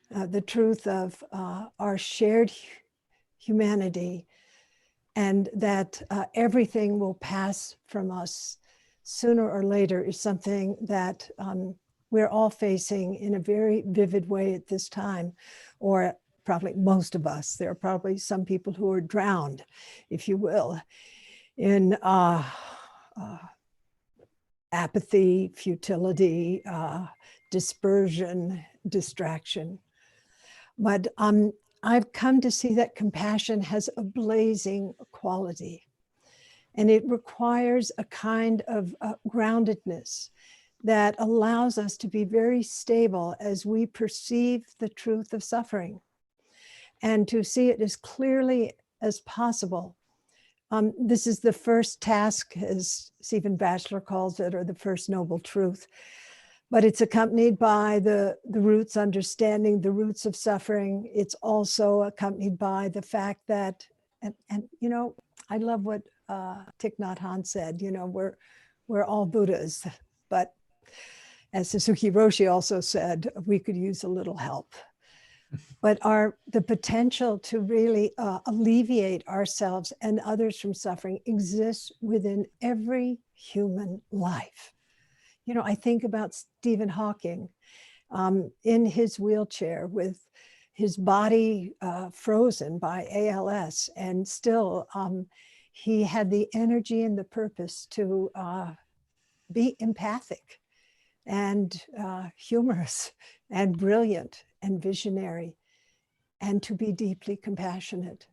the truth of our shared humanity, and that everything will pass from us sooner or later, is something that we're all facing in a very vivid way at this time, or probably most of us. There are probably some people who are drowned, if you will, in apathy, futility, dispersion, distraction. But I've come to see that compassion has a blazing quality, and it requires a kind of groundedness that allows us to be very stable as we perceive the truth of suffering, and to see it as clearly as possible. This is the first task, as Stephen Batchelor calls it, or the first noble truth. But it's accompanied by the roots, understanding the roots of suffering. It's also accompanied by the fact that, and you know, I love what Thich Nhat Hanh said, you know, we're all Buddhas, but as Suzuki Roshi also said, we could use a little help. But the potential to really alleviate ourselves and others from suffering exists within every human life. You know, I think about Stephen Hawking in his wheelchair with his body frozen by ALS, and still he had the energy and the purpose to be empathic and humorous and brilliant and visionary, and to be deeply compassionate.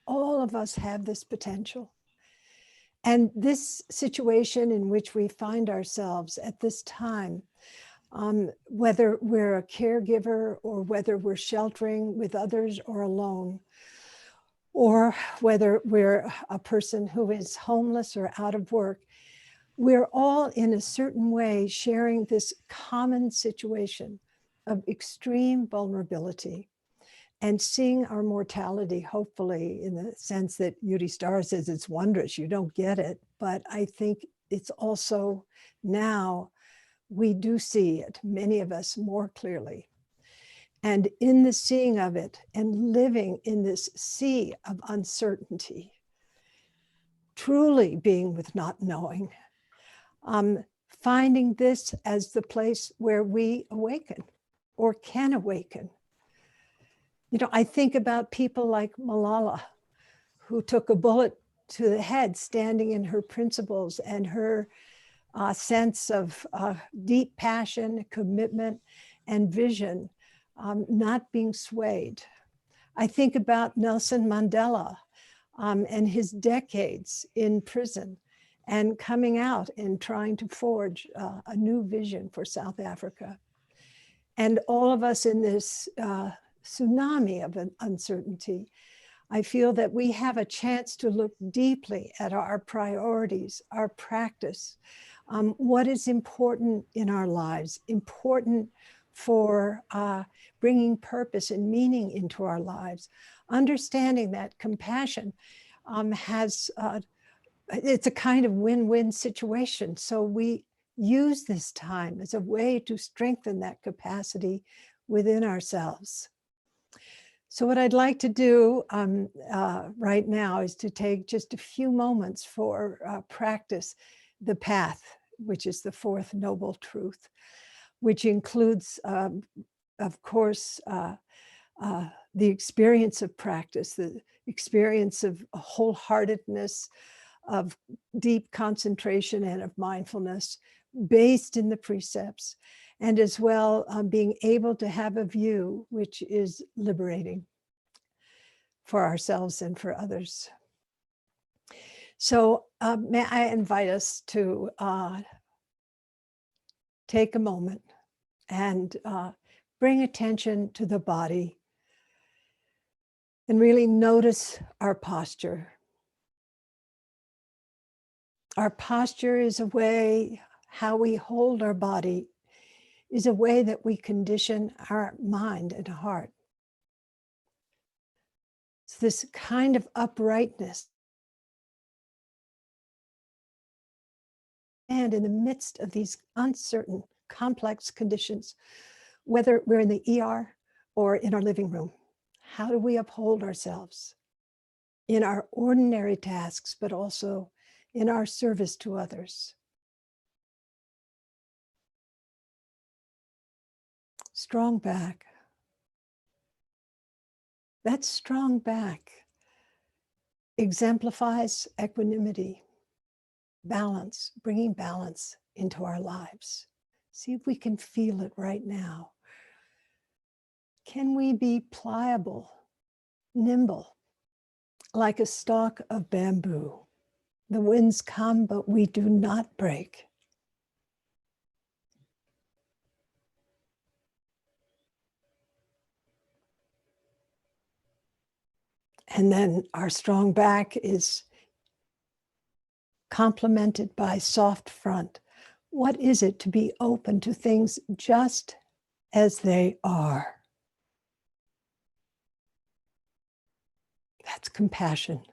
All of us have this potential. And this situation in which we find ourselves at this time, whether we're a caregiver or whether we're sheltering with others or alone, or whether we're a person who is homeless or out of work, we're all in a certain way sharing this common situation of extreme vulnerability, and seeing our mortality, hopefully, in the sense that Yuri Starr says it's wondrous, you don't get it. But I think it's also now we do see it, many of us, more clearly. And in the seeing of it and living in this sea of uncertainty, truly being with not knowing, finding this as the place where we awaken or can awaken. You know, I think about people like Malala, who took a bullet to the head, standing in her principles and her sense of deep passion, commitment, and vision, not being swayed. I think about Nelson Mandela and his decades in prison and coming out and trying to forge a new vision for South Africa. And all of us in this tsunami of uncertainty, I feel that we have a chance to look deeply at our priorities, our practice, what is important in our lives, important for bringing purpose and meaning into our lives, understanding that compassion it's a kind of win-win situation. So we use this time as a way to strengthen that capacity within ourselves. So what I'd like to do right now is to take just a few moments for practice the path, which is the fourth noble truth, which includes, of course, the experience of practice, the experience of wholeheartedness, of deep concentration and of mindfulness based in the precepts, and as well being able to have a view which is liberating for ourselves and for others. So may I invite us to take a moment and bring attention to the body and really notice our posture. Our posture is a way, how we hold our body is a way that we condition our mind and heart. It's this kind of uprightness. And in the midst of these uncertain, complex conditions, whether we're in the ER or in our living room? How do we uphold ourselves in our ordinary tasks, but also in our service to others? Strong back. That strong back exemplifies equanimity, balance, bringing balance into our lives. See if we can feel it right now. Can we be pliable, nimble, like a stalk of bamboo? The winds come, but we do not break. And then our strong back is complemented by soft front. What is it to be open to things just as they are? That's compassion.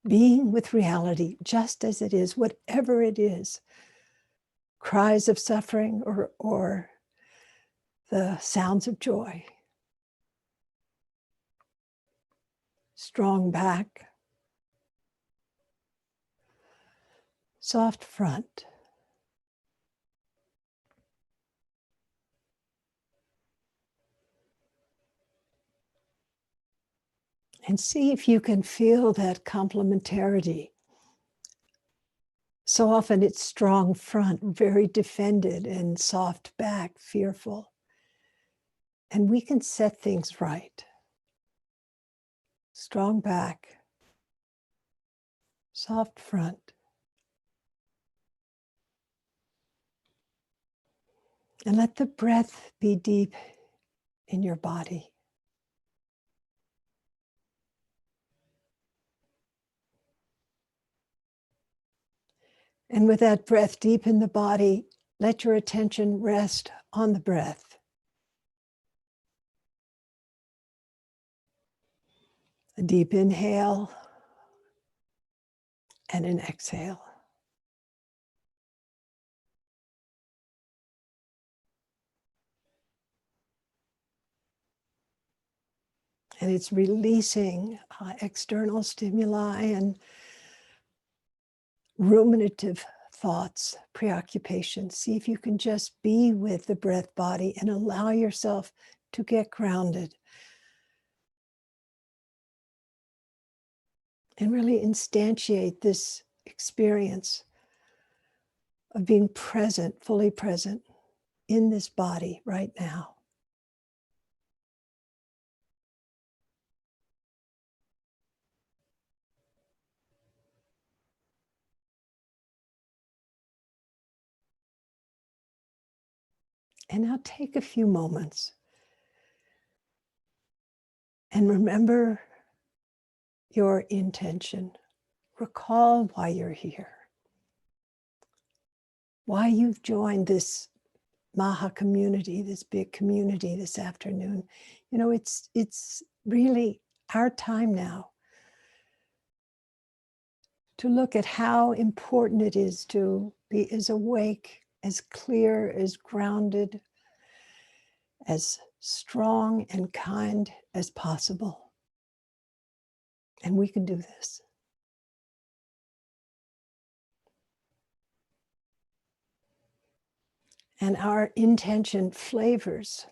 Being with reality just as it is, whatever it is. Cries of suffering or the sounds of joy. Strong back. Soft front. And see if you can feel that complementarity. So often it's strong front, very defended, and soft back, fearful. And we can set things right. Strong back, soft front. And let the breath be deep in your body. And with that breath deep in the body, let your attention rest on the breath. A deep inhale and an exhale. And it's releasing external stimuli and ruminative thoughts, preoccupations. See if you can just be with the breath body and allow yourself to get grounded. And really instantiate this experience of being present, fully present in this body right now. And now take a few moments and remember your intention. Recall why you're here, why you've joined this Maha community, this big community this afternoon. You know, it's really our time now to look at how important it is to be as awake, as clear, as grounded, as strong and kind as possible. And we can do this. And our intention flavors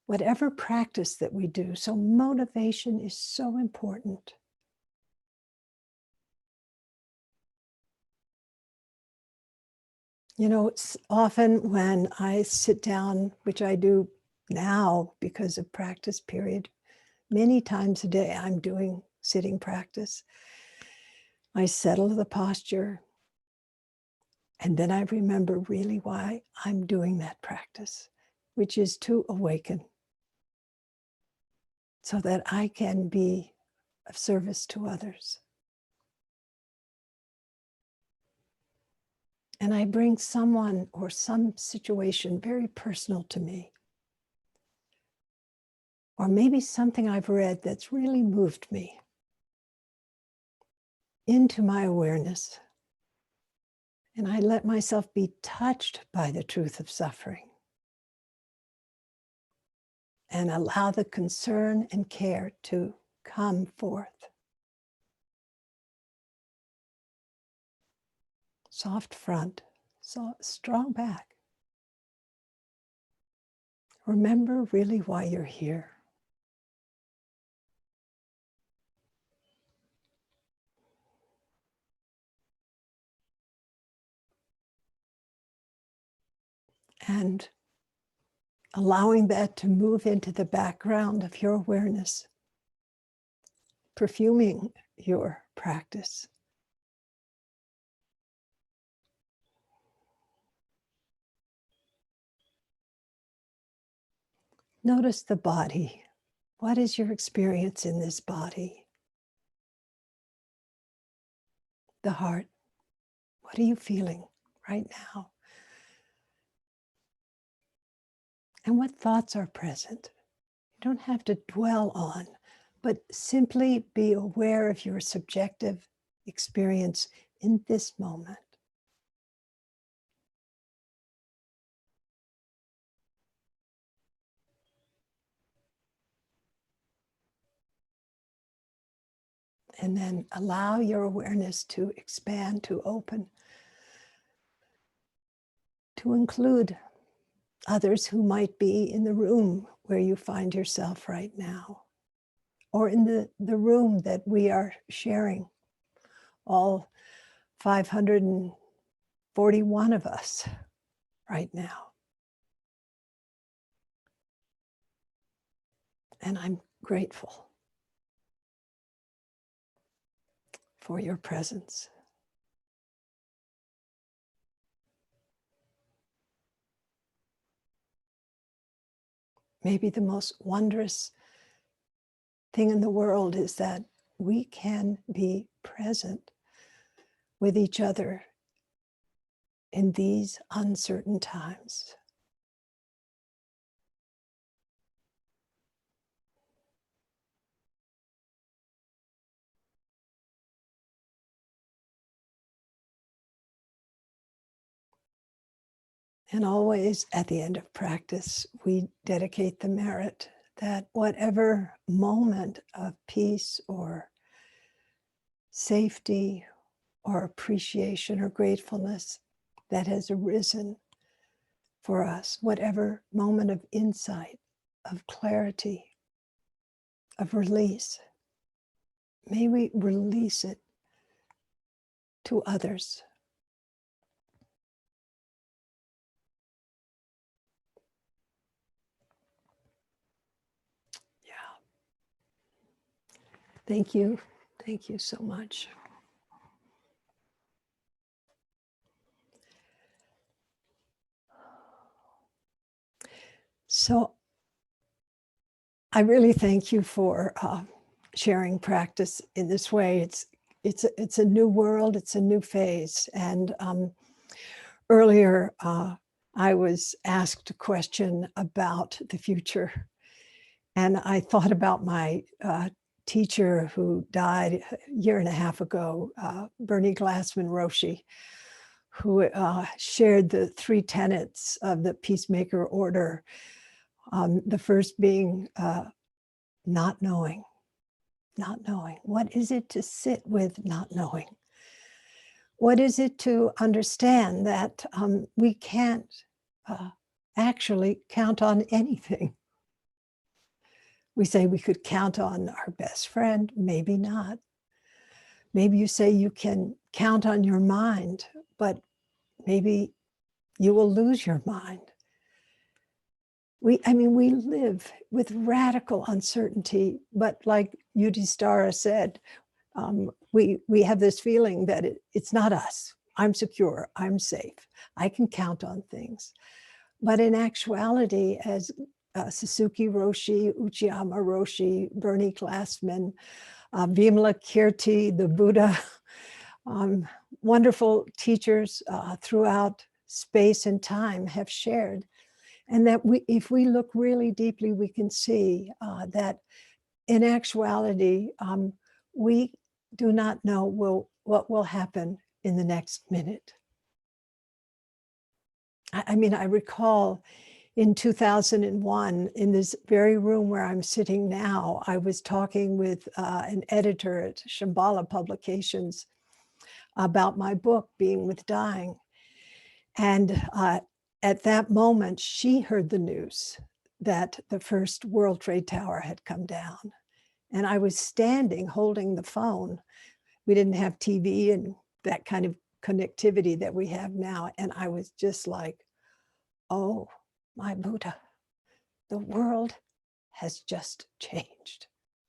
whatever practice that we do. So motivation is so important. You know, it's often when I sit down, which I do now because of practice period, many times a day I'm doing sitting practice. I settle the posture, and then I remember really why I'm doing that practice, which is to awaken so that I can be of service to others. And I bring someone or some situation very personal to me. Or maybe something I've read that's really moved me into my awareness. And I let myself be touched by the truth of suffering. and allow the concern and care to come forth. Soft front, so strong back. Remember really why you're here. And allowing that to move into the background of your awareness, perfuming your practice. Notice the body. What is your experience in this body? The heart. What are you feeling right now? And what thoughts are present? You don't have to dwell on, but simply be aware of your subjective experience in this moment. And then allow your awareness to expand, to open, to include others who might be in the room where you find yourself right now, or in the room that we are sharing, all 541 of us right now. And I'm grateful for your presence. Maybe the most wondrous thing in the world is that we can be present with each other in these uncertain times. And always at the end of practice, we dedicate the merit that whatever moment of peace or safety or appreciation or gratefulness that has arisen for us, whatever moment of insight, of clarity, of release, may we release it to others. Yeah. Thank you. Thank you so much. So I really thank you for sharing practice in this way. It's a new world. It's a new phase. And earlier, I was asked a question about the future. And I thought about my teacher who died a year and a half ago, Bernie Glassman Roshi, who shared the 3 tenets of the peacemaker order. The first being not knowing. Not knowing. What is it to sit with not knowing? What is it to understand that we can't actually count on anything? We say we could count on our best friend, maybe not. Maybe you say you can count on your mind, but maybe you will lose your mind. We live with radical uncertainty, but like Yudhishthira said, we have this feeling that it's not us. I'm secure, I'm safe, I can count on things. But in actuality, as Suzuki Roshi, Uchiyama Roshi, Bernie Glassman, Vimala Kirti, the Buddha, wonderful teachers throughout space and time have shared. And that if we look really deeply, we can see that in actuality, we do not know what will happen in the next minute. I recall In 2001, in this very room where I'm sitting now, I was talking with an editor at Shambhala Publications about my book, Being with Dying. And at that moment, she heard the news that the first World Trade Tower had come down. And I was standing holding the phone. We didn't have TV and that kind of connectivity that we have now. And I was just like, oh, my Buddha, the world has just changed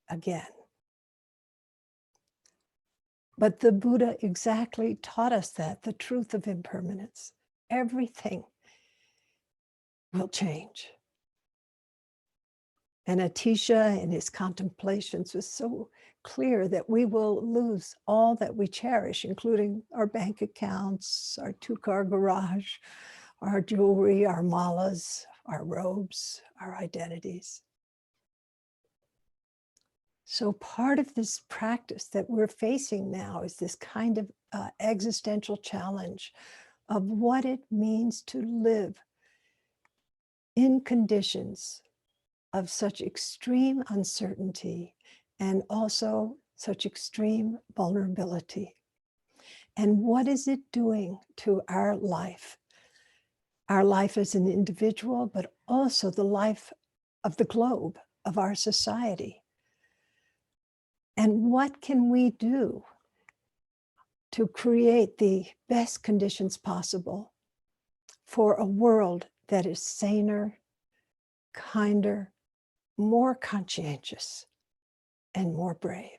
again. But the Buddha exactly taught us that, the truth of impermanence. Everything will change. And Atisha in his contemplations was so clear that we will lose all that we cherish, including our bank accounts, our two-car garage, our jewelry, our malas, our robes, our identities. So part of this practice that we're facing now is this kind of existential challenge of what it means to live in conditions of such extreme uncertainty and also such extreme vulnerability. And what is it doing to our life? Our life as an individual, but also the life of the globe, of our society. And what can we do to create the best conditions possible for a world that is saner, kinder, more conscientious, and more brave?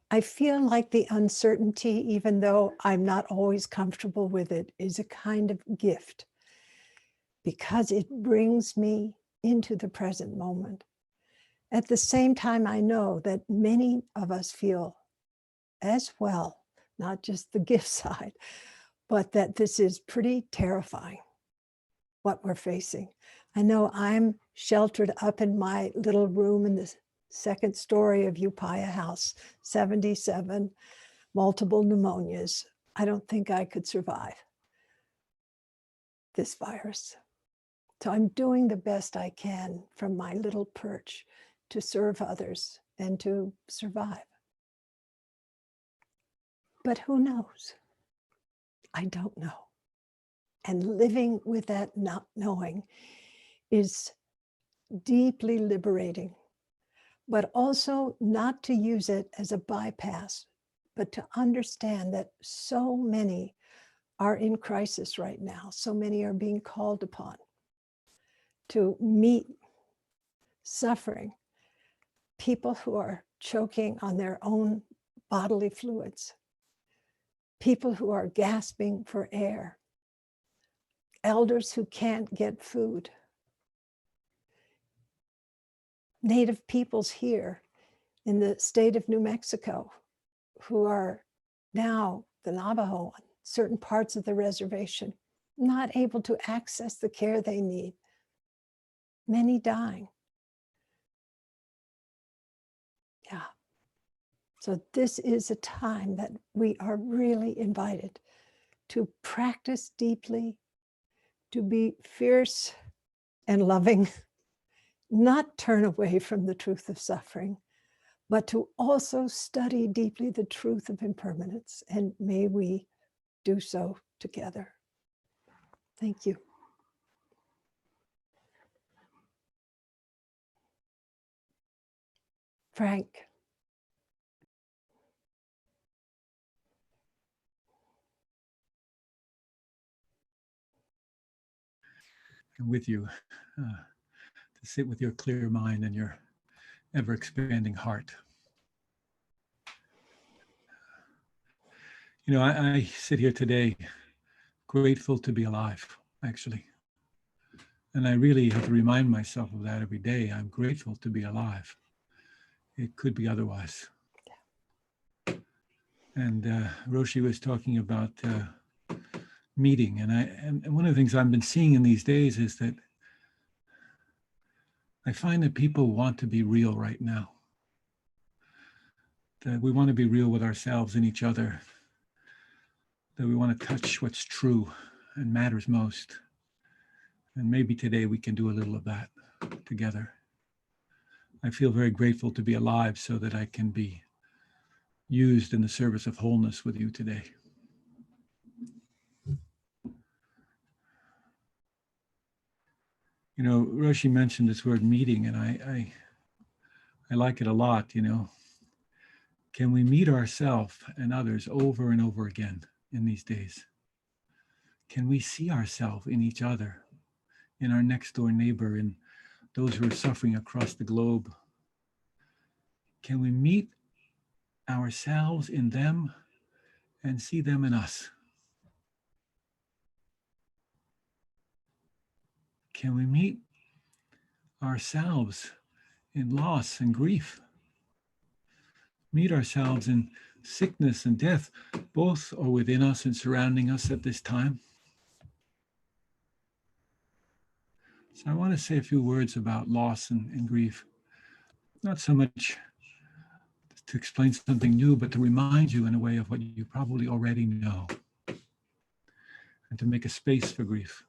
I feel like the uncertainty, even though I'm not always comfortable with it, is a kind of gift because it brings me into the present moment. At the same time, I know that many of us feel as well, not just the gift side, but that this is pretty terrifying, what we're facing. I know I'm sheltered up in my little room in the second story of Upaya House, 77, multiple pneumonias. I don't think I could survive this virus. So I'm doing the best I can from my little perch to serve others and to survive. But who knows? I don't know. And living with that not knowing is deeply liberating, but also not to use it as a bypass, but to understand that so many are in crisis right now. So many are being called upon to meet suffering. People who are choking on their own bodily fluids. People who are gasping for air. Elders who can't get food. Native peoples here in the state of New Mexico who are now the Navajo on certain parts of the reservation, not able to access the care they need. Many dying. Yeah. So this is a time that we are really invited to practice deeply, to be fierce and loving, not turn away from the truth of suffering, but to also study deeply the truth of impermanence. And may we do so together. Thank you. Frank. I'm with you, to sit with your clear mind and your ever-expanding heart. You know, I sit here today grateful to be alive, actually. And I really have to remind myself of that every day. I'm grateful to be alive. It could be otherwise. And Roshi was talking about meeting. And one of the things I've been seeing in these days is that I find that people want to be real right now. That we want to be real with ourselves and each other. That we want to touch what's true and matters most. And maybe today we can do a little of that together. I feel very grateful to be alive so that I can be used in the service of wholeness with you today. You know, Roshi mentioned this word meeting, and I like it a lot, you know. Can we meet ourselves and others over and over again in these days? Can we see ourselves in each other, in our next door neighbor, in those who are suffering across the globe? Can we meet ourselves in them and see them in us? Can we meet ourselves in loss and grief? Meet ourselves in sickness and death. Both are within us and surrounding us at this time. So I want to say a few words about loss and grief. Not so much to explain something new, but to remind you in a way of what you probably already know, and to make a space for grief.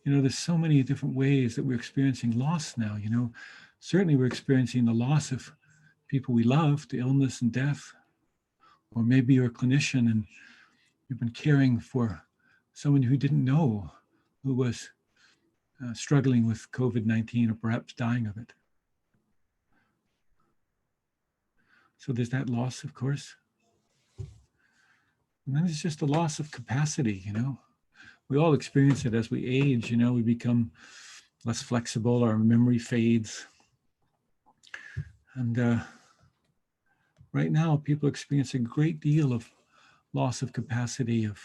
You know, there's so many different ways that we're experiencing loss now. You know, certainly we're experiencing the loss of people we love, to illness and death. Or maybe you're a clinician and you've been caring for someone who didn't know, who was struggling with COVID-19 or perhaps dying of it. So there's that loss, of course. And then there's just a loss of capacity, you know. We all experience it as we age, you know, we become less flexible, our memory fades. And right now, people experience a great deal of loss of capacity, of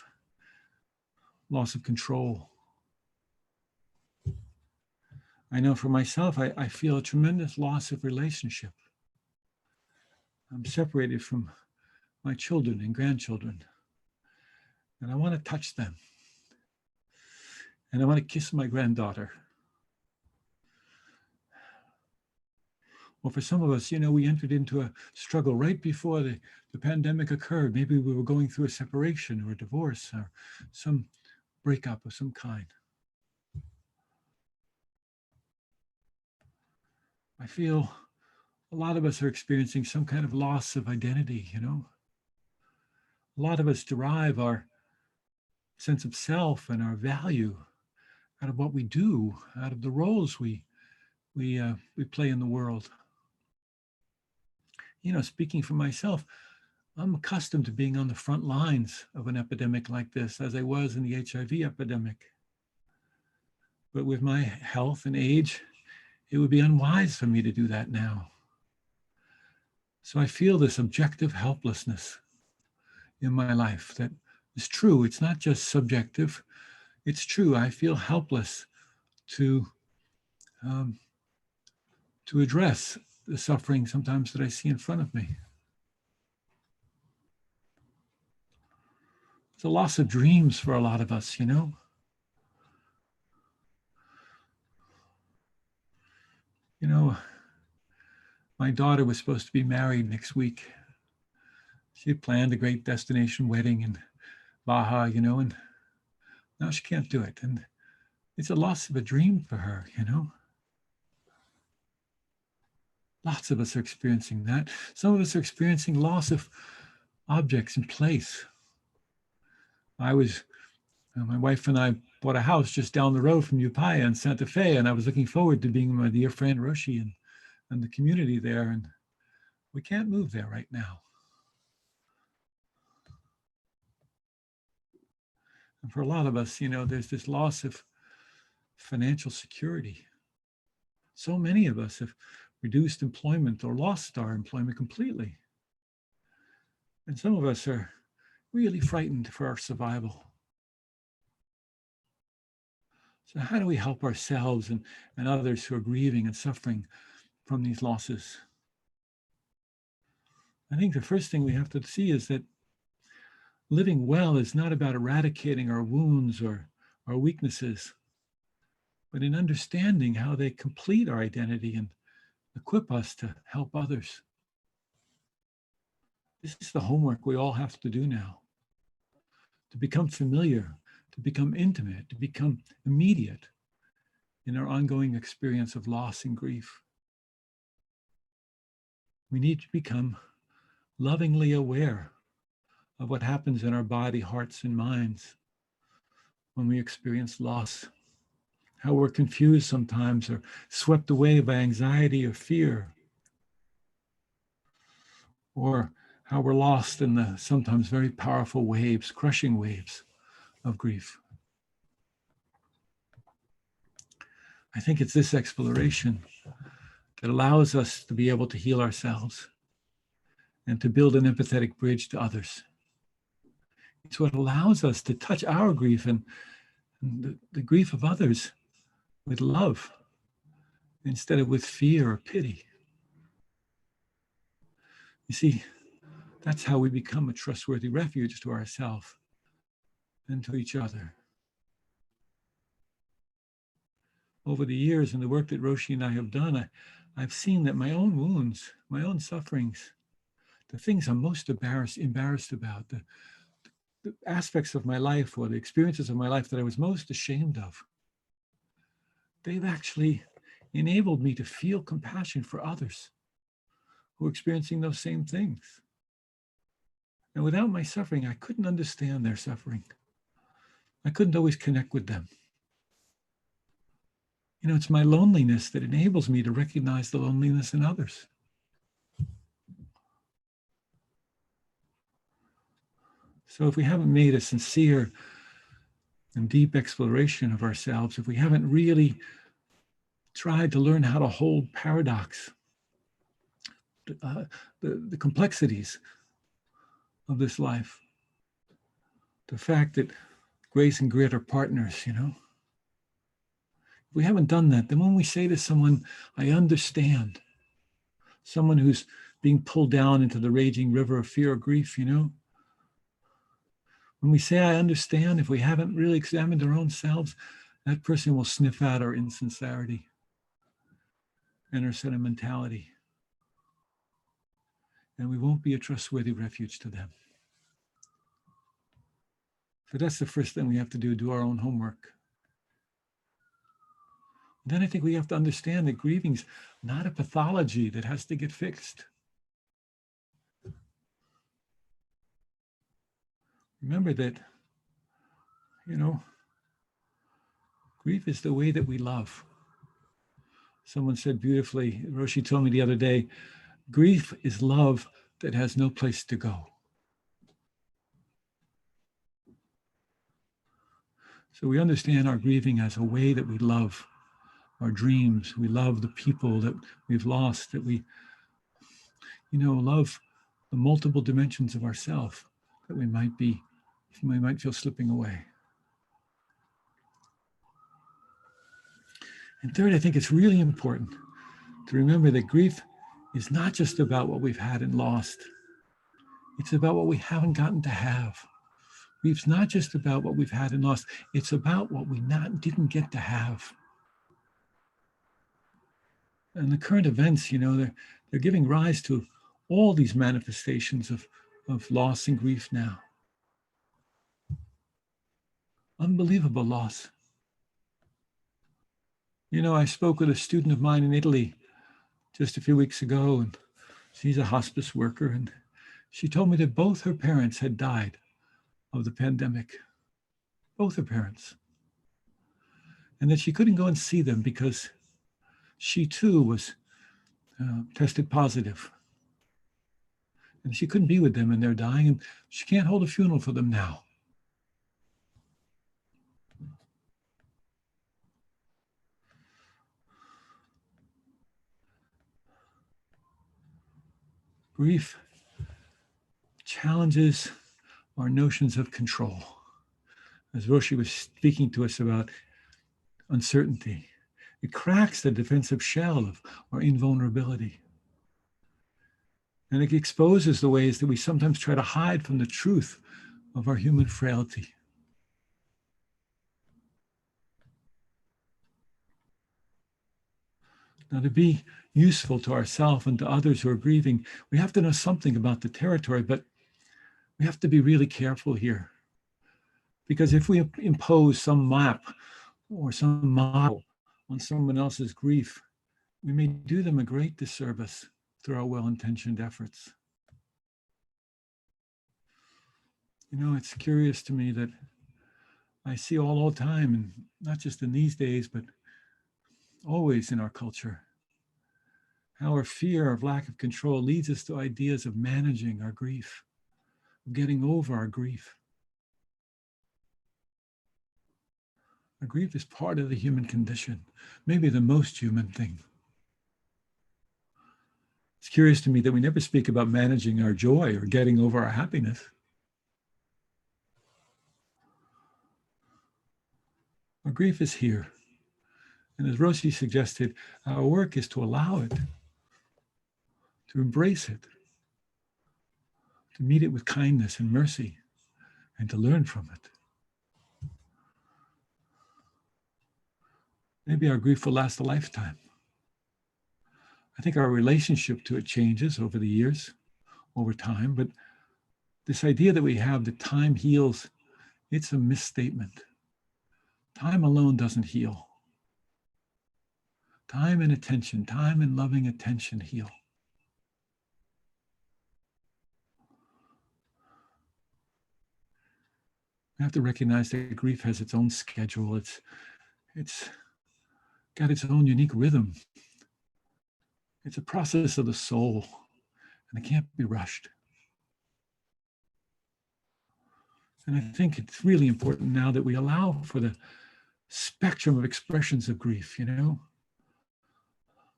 loss of control. I know for myself, I feel a tremendous loss of relationship. I'm separated from my children and grandchildren, and I want to touch them. And I want to kiss my granddaughter. Well, for some of us, you know, we entered into a struggle right before the pandemic occurred. Maybe we were going through a separation or a divorce or some breakup of some kind. I feel a lot of us are experiencing some kind of loss of identity, you know. A lot of us derive our sense of self and our value out of what we do, out of the roles we play in the world. You know, speaking for myself, I'm accustomed to being on the front lines of an epidemic like this, as I was in the HIV epidemic. But with my health and age, it would be unwise for me to do that now. So I feel this objective helplessness in my life that is true. It's not just subjective. It's true. I feel helpless to address the suffering sometimes that I see in front of me. It's a loss of dreams for a lot of us, you know. You know, my daughter was supposed to be married next week. She had planned a great destination wedding in Baja, you know, and now she can't do it. And it's a loss of a dream for her, you know. Lots of us are experiencing that. Some of us are experiencing loss of objects and place. My wife and I bought a house just down the road from Upaya in Santa Fe, and I was looking forward to being with my dear friend Roshi and the community there, and we can't move there right now. And for a lot of us, you know, there's this loss of financial security. So many of us have reduced employment or lost our employment completely. And some of us are really frightened for our survival. So how do we help ourselves and others who are grieving and suffering from these losses? I think the first thing we have to see is that living well is not about eradicating our wounds or our weaknesses, but in understanding how they complete our identity and equip us to help others. This is the homework we all have to do now. to become familiar, to become intimate, to become immediate in our ongoing experience of loss and grief. We need to become lovingly aware of what happens in our body, hearts, and minds when we experience loss, how we're confused sometimes or swept away by anxiety or fear, or how we're lost in the sometimes very powerful waves, crushing waves of grief. I think it's this exploration that allows us to be able to heal ourselves and to build an empathetic bridge to others. It's what allows us to touch our grief and the grief of others with love instead of with fear or pity. You see, that's how we become a trustworthy refuge to ourselves and to each other. Over the years and the work that Roshi and I have done, I've seen that my own wounds, my own sufferings, the things I'm most embarrassed about, the aspects of my life or the experiences of my life that I was most ashamed of, they've actually enabled me to feel compassion for others who are experiencing those same things. And without my suffering, I couldn't understand their suffering. I couldn't always connect with them. You know, it's my loneliness that enables me to recognize the loneliness in others. So if we haven't made a sincere and deep exploration of ourselves, if we haven't really tried to learn how to hold paradox, the complexities of this life, the fact that grace and grit are partners, you know. If we haven't done that, then when we say to someone, I understand, someone who's being pulled down into the raging river of fear or grief, you know, when we say, I understand, if we haven't really examined our own selves, that person will sniff out our insincerity and our sentimentality. And we won't be a trustworthy refuge to them. So that's the first thing we have to do our own homework. Then I think we have to understand that grieving's not a pathology that has to get fixed. Remember that, you know, grief is the way that we love. Someone said beautifully, Roshi told me the other day, grief is love that has no place to go. So we understand our grieving as a way that we love our dreams. We love the people that we've lost, that we, you know, love the multiple dimensions of ourself that we might feel slipping away. And third, I think it's really important to remember that grief is not just about what we've had and lost. It's about what we haven't gotten to have. Grief's not just about what we've had and lost. It's about what we didn't get to have. And the current events, you know, they're giving rise to all these manifestations of loss and grief now. Unbelievable loss. You know, I spoke with a student of mine in Italy just a few weeks ago, and she's a hospice worker, and she told me that both her parents had died of the pandemic. Both her parents. And that she couldn't go and see them because she too was tested positive. And she couldn't be with them and they're dying, and she can't hold a funeral for them now. Grief challenges our notions of control. As Roshi was speaking to us about uncertainty, it cracks the defensive shell of our invulnerability. And it exposes the ways that we sometimes try to hide from the truth of our human frailty. Now, to be useful to ourselves and to others who are grieving, we have to know something about the territory, but we have to be really careful here. Because if we impose some map or some model on someone else's grief, we may do them a great disservice through our well-intentioned efforts. You know, it's curious to me that I see all the time, and not just in these days, but always in our culture, how our fear of lack of control leads us to ideas of managing our grief, of getting over our grief. Our grief is part of the human condition, maybe the most human thing. It's curious to me that we never speak about managing our joy or getting over our happiness. Our grief is here. And as Roshi suggested, our work is to allow it, to embrace it, to meet it with kindness and mercy, and to learn from it. Maybe our grief will last a lifetime. I think our relationship to it changes over the years, over time, but this idea that we have that time heals, it's a misstatement. Time alone doesn't heal. Time and attention, time and loving attention heal. We have to recognize that grief has its own schedule. It's got its own unique rhythm. It's a process of the soul, and it can't be rushed. And I think it's really important now that we allow for the spectrum of expressions of grief, you know,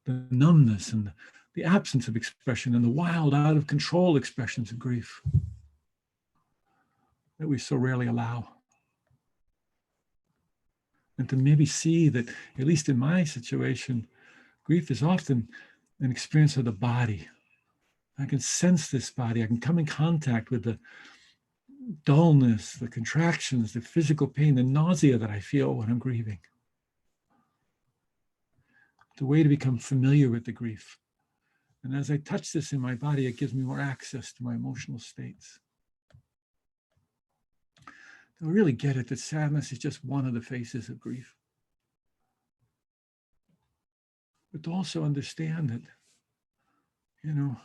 the numbness and the absence of expression and the wild, out of control expressions of grief that we so rarely allow. And to maybe see that, at least in my situation, grief is often an experience of the body. I can sense this body. I can come in contact with the dullness, the contractions, the physical pain, the nausea that I feel when I'm grieving. It's a way to become familiar with the grief. And as I touch this in my body, it gives me more access to my emotional states. To really get it that sadness is just one of the faces of grief. But to also understand that, you know,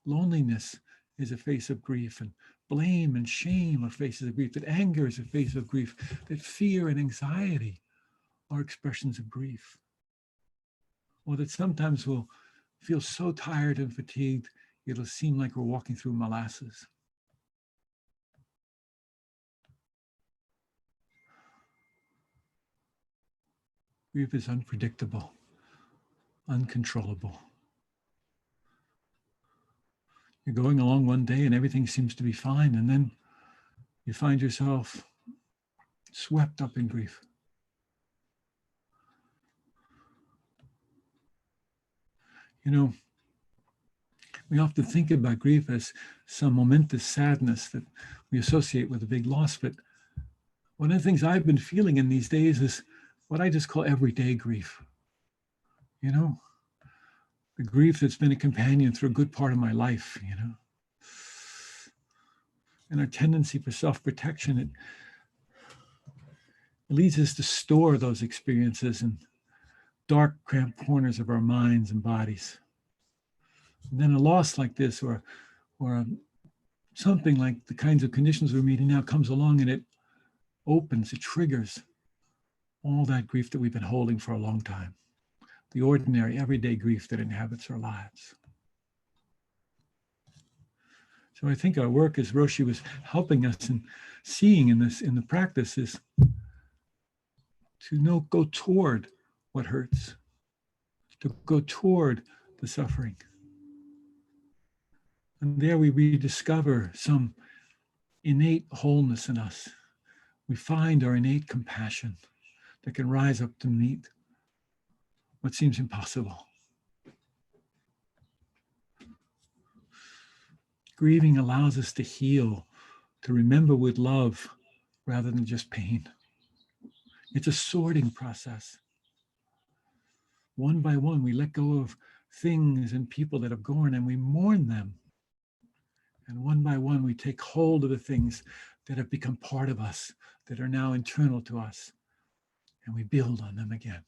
loneliness is a face of grief, and blame and shame are faces of grief, that anger is a face of grief, that fear and anxiety are expressions of grief. Or that sometimes we'll feel so tired and fatigued, it'll seem like we're walking through molasses. Grief is unpredictable, uncontrollable. You're going along one day and everything seems to be fine, and then you find yourself swept up in grief. You know, we often think about grief as some momentous sadness that we associate with a big loss, but one of the things I've been feeling in these days is what I just call everyday grief. You know, the grief that's been a companion through a good part of my life, you know. And our tendency for self-protection, it leads us to store those experiences in dark, cramped corners of our minds and bodies. And then a loss like this, or something like the kinds of conditions we're meeting now, comes along and it opens, it triggers all that grief that we've been holding for a long time. The ordinary, everyday grief that inhabits our lives. So I think our work, as Roshi was helping us in seeing in the practice, is to go toward what hurts, to go toward the suffering. And there we rediscover some innate wholeness in us. We find our innate compassion that can rise up to meet what seems impossible. Grieving allows us to heal, to remember with love rather than just pain. It's a sorting process. One by one, we let go of things and people that have gone and we mourn them. And one by one, we take hold of the things that have become part of us, that are now internal to us, and we build on them again.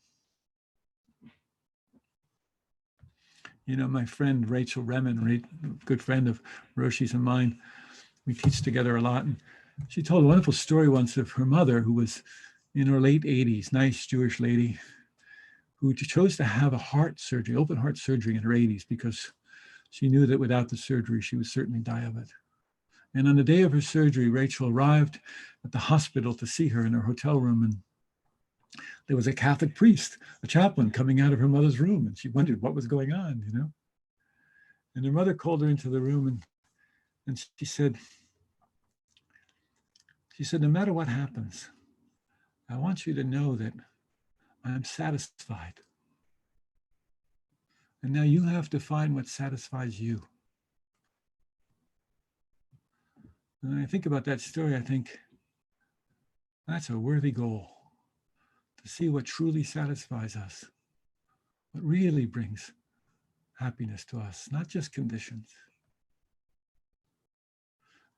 You know, my friend Rachel Remen, good friend of Roshi's and mine, we teach together a lot. And she told a wonderful story once of her mother, who was in her late 80s, nice Jewish lady, who chose to have a heart surgery, open heart surgery in her 80s, because she knew that without the surgery, she would certainly die of it. And on the day of her surgery, Rachel arrived at the hospital to see her in her hotel room, and there was a Catholic priest, a chaplain, coming out of her mother's room, and she wondered what was going on, you know. And her mother called her into the room, and she said, no matter what happens, I want you to know that I'm satisfied. And now you have to find what satisfies you. And when I think about that story, I think that's a worthy goal, to see what truly satisfies us, what really brings happiness to us, not just conditions.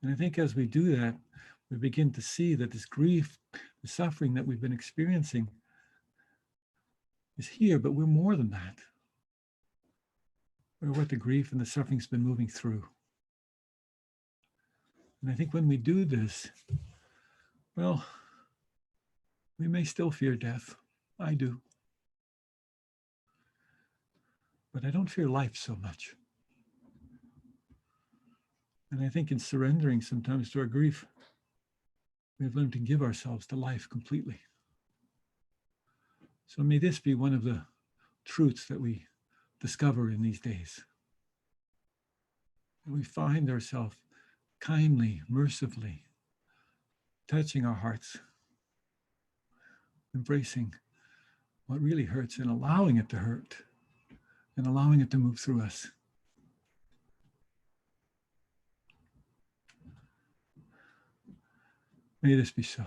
And I think as we do that, we begin to see that this grief, the suffering that we've been experiencing is here, but we're more than that. We're what the grief and the suffering's been moving through. And I think when we do this, well, we may still fear death. I do. But I don't fear life so much. And I think in surrendering sometimes to our grief, we've learned to give ourselves to life completely. So may this be one of the truths that we discover in these days. And we find ourselves kindly, mercifully touching our hearts, embracing what really hurts and allowing it to hurt and allowing it to move through us. May this be so.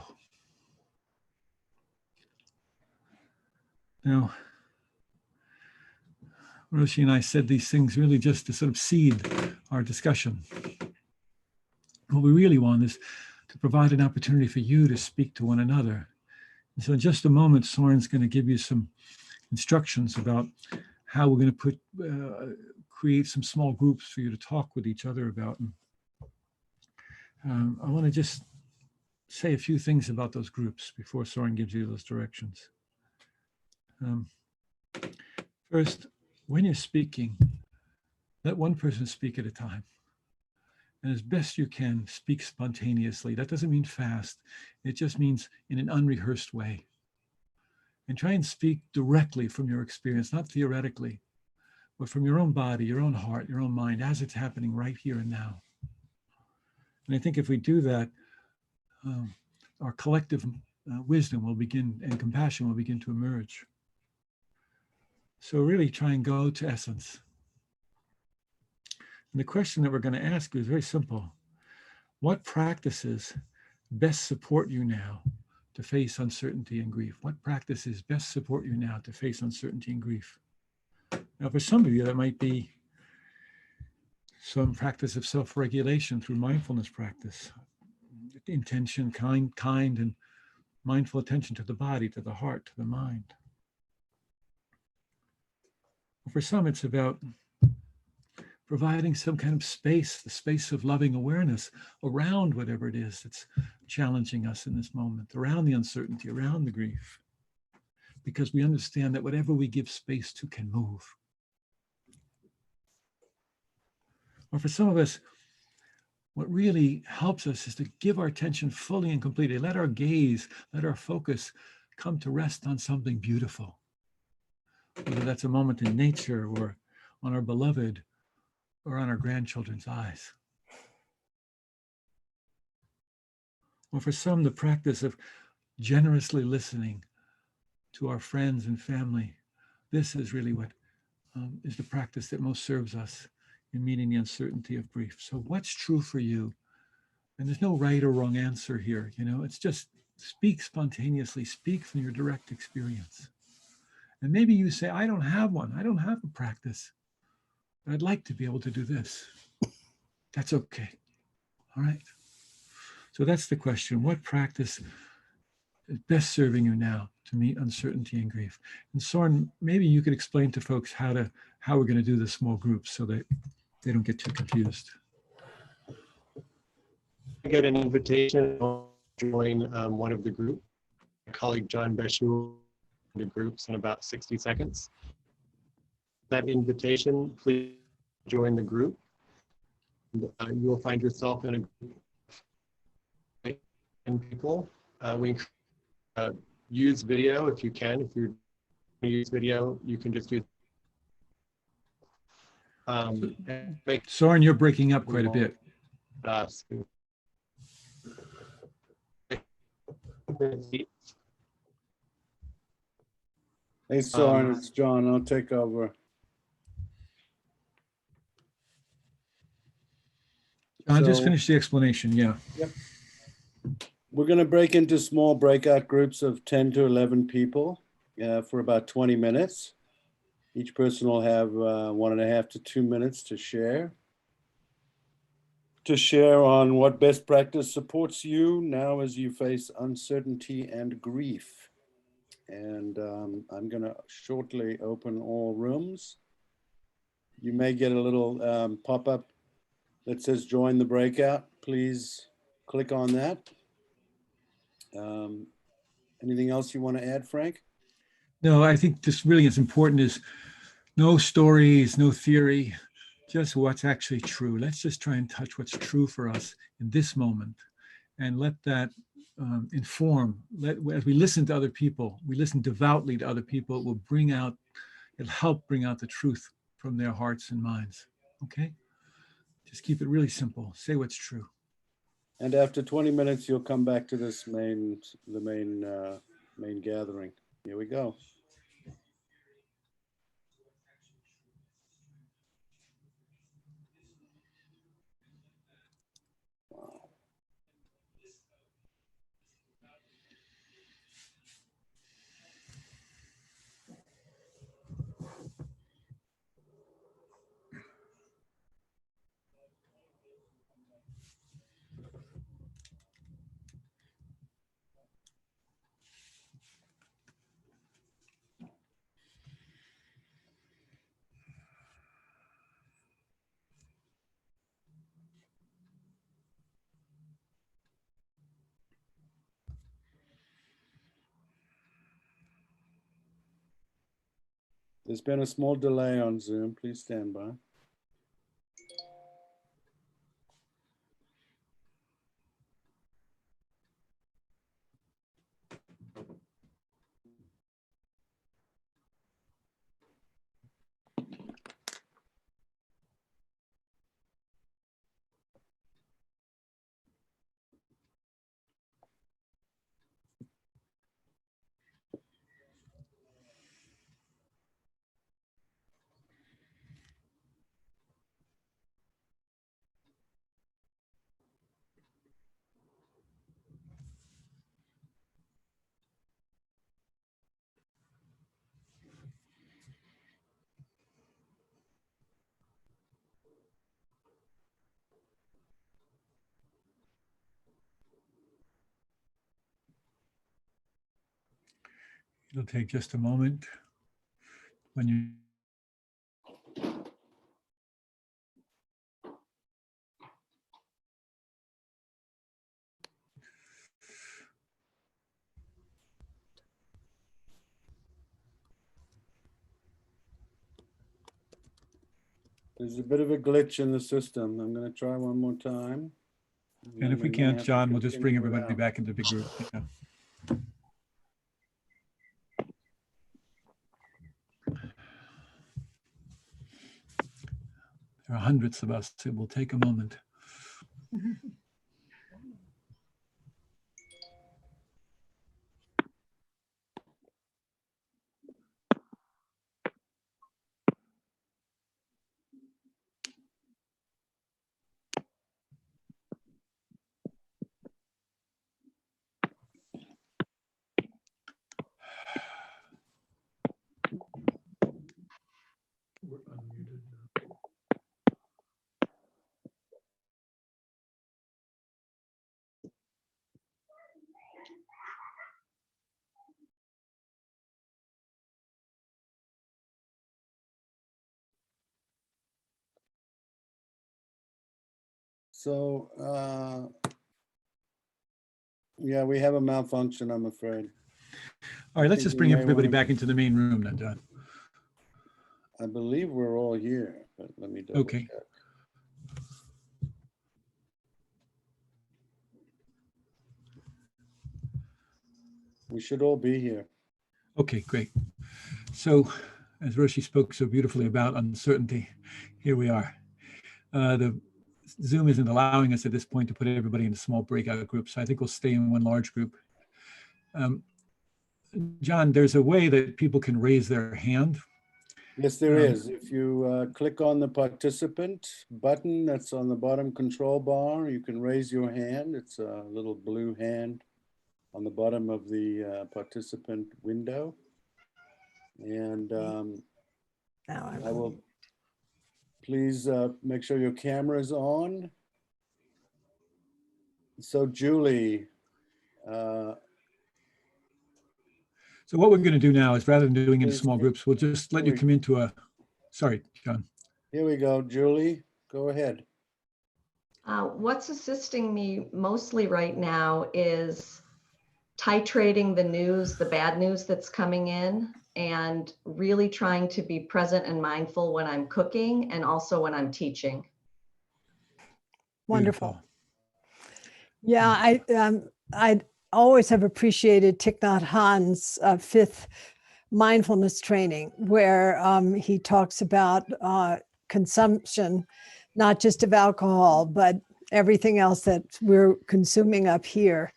Now, Roshi and I said these things really just to sort of seed our discussion. What we really want is to provide an opportunity for you to speak to one another. And so in just a moment, Soren's going to give you some instructions about how we're going to create some small groups for you to talk with each other about. And, I want to just say a few things about those groups before Soren gives you those directions. First, when you're speaking, let one person speak at a time. And as best you can, speak spontaneously. That doesn't mean fast. It just means in an unrehearsed way. And try and speak directly from your experience, not theoretically, but from your own body, your own heart, your own mind, as it's happening right here and now. And I think if we do that, our collective wisdom will begin and compassion will begin to emerge. So really try and go to essence. And the question that we're going to ask you is very simple. What practices best support you now to face uncertainty and grief? What practices best support you now to face uncertainty and grief? Now, for some of you, that might be some practice of self-regulation through mindfulness practice, intention, kind and mindful attention to the body, to the heart, to the mind. For some, it's about providing some kind of space, the space of loving awareness around whatever it is that's challenging us in this moment, around the uncertainty, around the grief, because we understand that whatever we give space to can move. Or for some of us, what really helps us is to give our attention fully and completely, let our gaze, let our focus come to rest on something beautiful, whether that's a moment in nature or on our beloved or on our grandchildren's eyes. Or for some, the practice of generously listening to our friends and family. This is really what is the practice that most serves us in meeting the uncertainty of grief. So what's true for you? And there's no right or wrong answer here. You know, it's just speak spontaneously, speak from your direct experience. And maybe you say, I don't have one. I don't have a practice. But I'd like to be able to do this. That's okay. All right. So that's the question. What practice is best serving you now to meet uncertainty and grief? And Soren, maybe you could explain to folks how we're going to do the small groups so that they don't get too confused. I get an invitation to join one of the groups. My colleague John Beshu the groups in about 60 seconds. That invitation, please join the group. You will find yourself in a group of 10 people. We use video if you can. If you use video, you can just use. Soren, you're breaking up quite a bit. Hey, Soren, it's John. I'll take over. John, just finish the explanation. Yeah. Yep. We're going to break into small breakout groups of 10 to 11 people for about 20 minutes. Each person will have 1.5 to 2 minutes to share on what best practice supports you now as you face uncertainty and grief. And I'm going to shortly open all rooms. You may get a little pop-up that says join the breakout. Please click on that. Anything else you want to add, Frank? No, I think just really it's important is no stories, no theory, just what's actually true. Let's just try and touch what's true for us in this moment and let that inform. As we listen to other people, we listen devoutly to other people, it'll help bring out the truth from their hearts and minds. Okay? Just keep it really simple. Say what's true. And after 20 minutes, you'll come back to this main gathering. Here we go. Wow. There's been a small delay on Zoom. Please stand by. It'll take just a moment when you There's a bit of a glitch in the system. I'm going to try one more time. and if we can't, John, we'll just bring everybody back into the big group. Yeah. There are hundreds of us. It will take a moment. We're unmuted now. So, yeah, we have a malfunction, I'm afraid. All right, let's think just we bring may everybody wanna- back into the main room then, John. I believe we're all here, but let me double Okay. check. We should all be here. Okay, great. So, as Roshi spoke so beautifully about uncertainty, here we are. The Zoom isn't allowing us at this point to put everybody in small breakout groups. So I think we'll stay in one large group. John, there's a way that people can raise their hand. Yes, there is. If you click on the participant button that's on the bottom control bar, you can raise your hand. It's a little blue hand on the bottom of the participant window. And Now I will please make sure your camera is on. So Julie, So what we're going to do now is rather than doing it in Please small take- groups, we'll just let you come into a, sorry, John. here we go. Julie, go ahead. What's assisting me mostly right now is titrating the news, the bad news that's coming in, and really trying to be present and mindful when I'm cooking and also when I'm teaching. wonderful. Beautiful. Yeah, I always have appreciated Thich Nhat Hanh's fifth mindfulness training, where he talks about consumption, not just of alcohol, but everything else that we're consuming up here,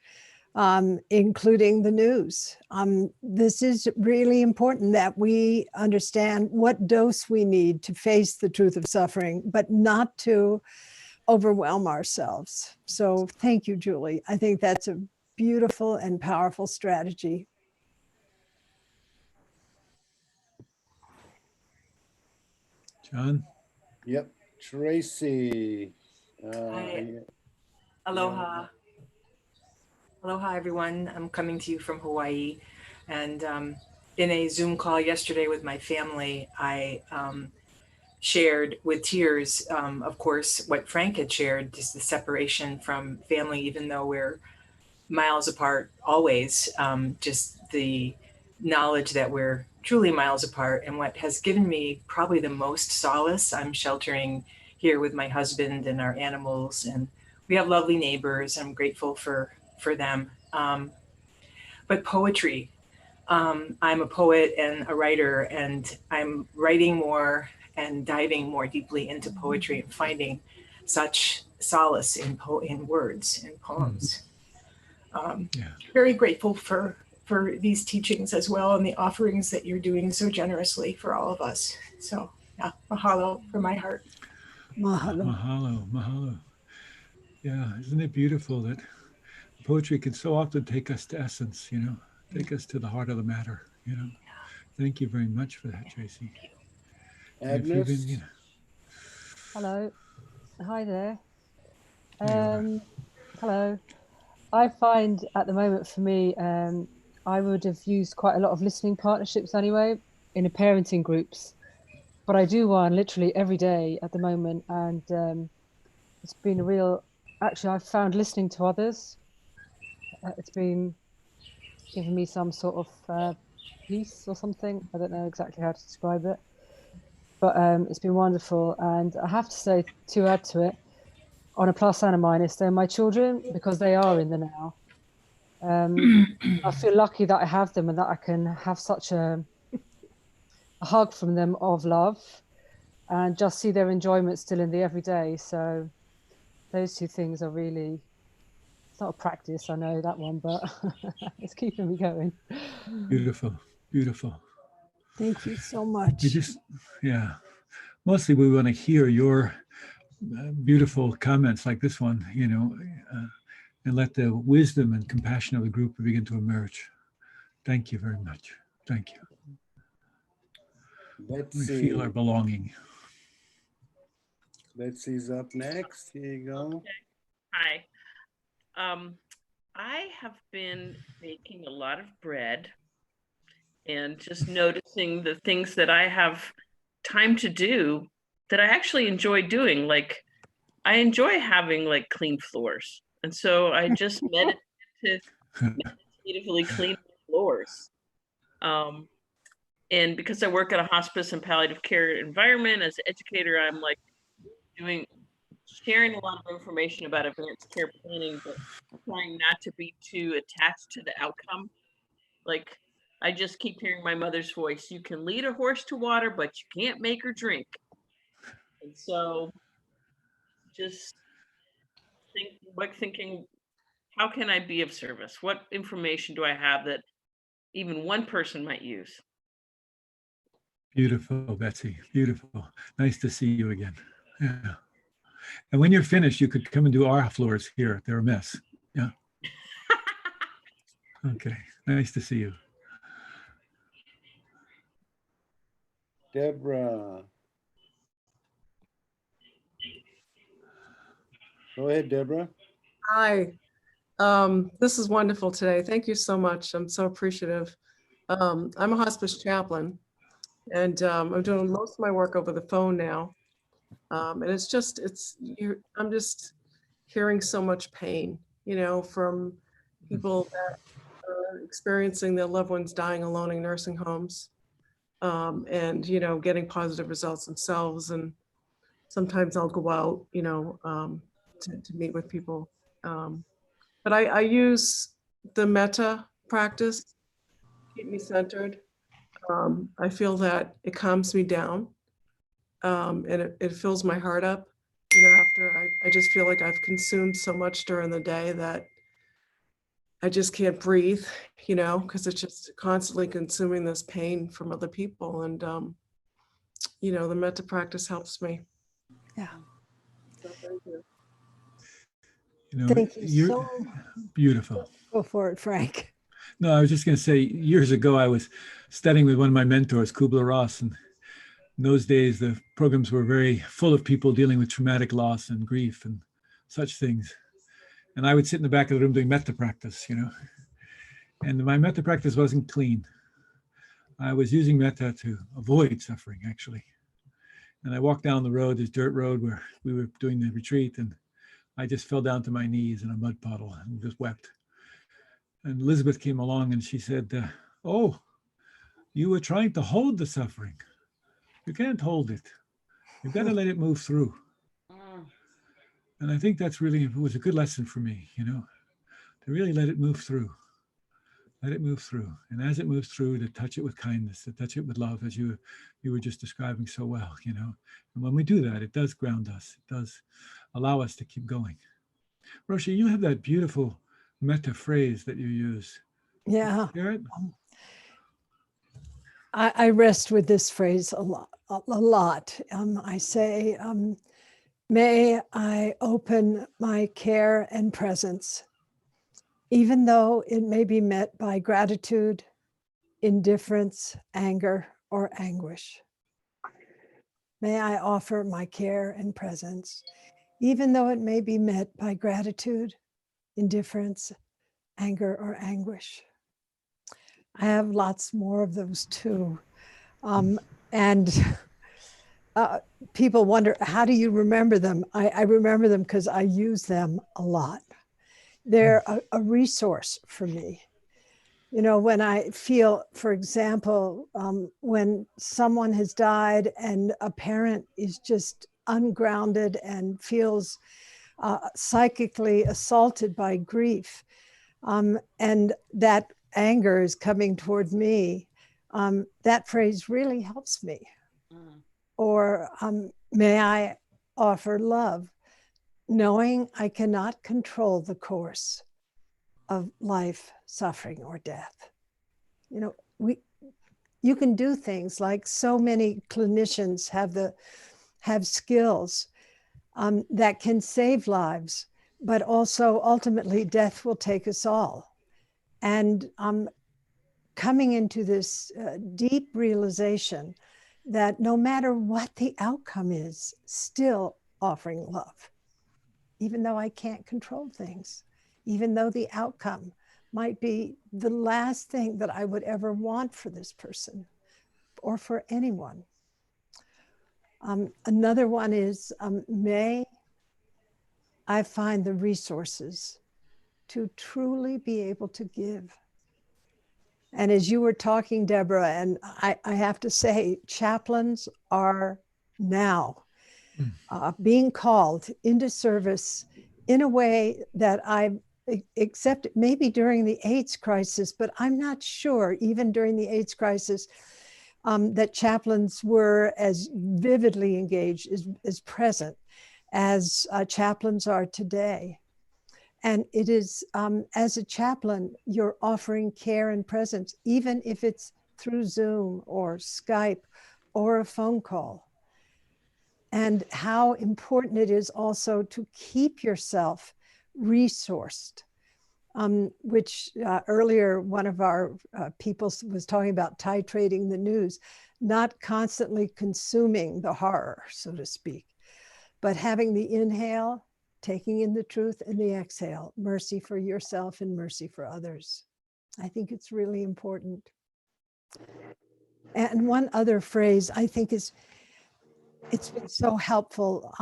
including the news. This is really important that we understand what dose we need to face the truth of suffering, but not to overwhelm ourselves. So thank you, Julie. I think that's a beautiful and powerful strategy. John? Yep, Tracy. Hi. Yeah. Aloha. Aloha, everyone. I'm coming to you from Hawaii. And in a Zoom call yesterday with my family, I shared with tears, of course, what Frank had shared, just the separation from family, even though we're miles apart always, just the knowledge that we're truly miles apart. And what has given me probably the most solace, I'm sheltering here with my husband and our animals, and we have lovely neighbors. I'm grateful for them. But poetry, I'm a poet and a writer, and I'm writing more and diving more deeply into poetry and finding such solace in words and poems. Yeah. Very grateful for these teachings as well, and the offerings that you're doing so generously for all of us. So yeah, mahalo from my heart. Mahalo. Mahalo, mahalo. Yeah, isn't it beautiful that poetry can so often take us to essence, you know, take us to the heart of the matter, you know. Thank you very much for that, Tracy. And if you've Agnes. been, you know, Hello. Hi there. There you Hello. I find at the moment for me, I would have used quite a lot of listening partnerships anyway in a parenting groups, but I do one literally every day at the moment. And it's been a real, actually, I've found listening to others. It's been giving me some sort of peace or something. I don't know exactly how to describe it, but it's been wonderful. And I have to say, to add to it, on a plus and a minus, they're my children because they are in the now. I feel lucky that I have them and that I can have such a hug from them of love and just see their enjoyment still in the everyday. So those two things are really, it's not a practice, I know that one, but it's keeping me going. beautiful, beautiful. Thank you so much. We just, yeah, mostly we want to hear your beautiful comments like this one, you know, and let the wisdom and compassion of the group begin to emerge. Thank you very much. Thank you. We feel our belonging. Betsy's up next. Here you go. Hi. I have been baking a lot of bread and just noticing the things that I have time to do that I actually enjoy doing, like I enjoy having like clean floors. And so I just meditatively clean floors. And because I work at a hospice and palliative care environment as an educator, I'm like sharing a lot of information about advanced care planning, but trying not to be too attached to the outcome. Like, I just keep hearing my mother's voice. You can lead a horse to water, but you can't make her drink. And so just thinking, how can I be of service? What information do I have that even one person might use? Beautiful, Betsy. Beautiful. Nice to see you again. Yeah. And when you're finished, you could come and do our floors here. They're a mess. Yeah. Okay. Nice to see you. Deborah. Go ahead, Deborah. Hi. This is wonderful today. Thank you so much. I'm so appreciative. I'm a hospice chaplain, and I'm doing most of my work over the phone now. And I'm just hearing so much pain, from people that are experiencing their loved ones dying alone in nursing homes, and, getting positive results themselves. And sometimes I'll go out, to meet with people. But I use the metta practice to keep me centered. I feel that it calms me down, and it fills my heart up. After I just feel like I've consumed so much during the day that I just can't breathe, because it's just constantly consuming this pain from other people. And, the metta practice helps me. Yeah. So thank you. Thank you so beautiful. Go for it, Frank. No, I was just going to say, years ago, I was studying with one of my mentors, Kubler-Ross, and in those days, the programs were very full of people dealing with traumatic loss and grief and such things. And I would sit in the back of the room doing metta practice, and my metta practice wasn't clean. I was using metta to avoid suffering, actually. And I walked down the road, this dirt road where we were doing the retreat, and I just fell down to my knees in a mud puddle and just wept. And Elizabeth came along and she said, oh, you were trying to hold the suffering. You can't hold it. You've got to let it move through. And I think that's really, it was a good lesson for me, to really let it move through. Let it move through. And as it moves through, to touch it with kindness, to touch it with love, as you were just describing so well, And when we do that, it does ground us. It does allow us to keep going. Roshi, you have that beautiful metta phrase that you use. Yeah. Hear it? I rest with this phrase a lot. I say, may I open my care and presence, even though it may be met by gratitude, indifference, anger, or anguish. May I offer my care and presence, even though it may be met by gratitude, indifference, anger, or anguish. I have lots more of those too. And people wonder, how do you remember them? I remember them because I use them a lot. They're a resource for me. When I feel, for example, when someone has died and a parent is just ungrounded and feels psychically assaulted by grief, and that anger is coming toward me, that phrase really helps me. Or may I offer love, knowing I cannot control the course of life, suffering, or death. You can do things like so many clinicians have skills that can save lives, but also ultimately death will take us all. And coming into this deep realization that no matter what the outcome is, still offering love, even though I can't control things, even though the outcome might be the last thing that I would ever want for this person or for anyone. Another one is, may I find the resources to truly be able to give. And as you were talking, Deborah, and I have to say, chaplains are now being called into service in a way that I accept, maybe during the AIDS crisis, but I'm not sure, even during the AIDS crisis, that chaplains were as vividly engaged, as present as chaplains are today. And it is, as a chaplain, you're offering care and presence, even if it's through Zoom or Skype or a phone call. And how important it is also to keep yourself resourced, which earlier one of our people was talking about titrating the news, not constantly consuming the horror, so to speak, but having the inhale, taking in the truth, and the exhale, mercy for yourself and mercy for others. I think it's really important. And one other phrase I think it's been so helpful.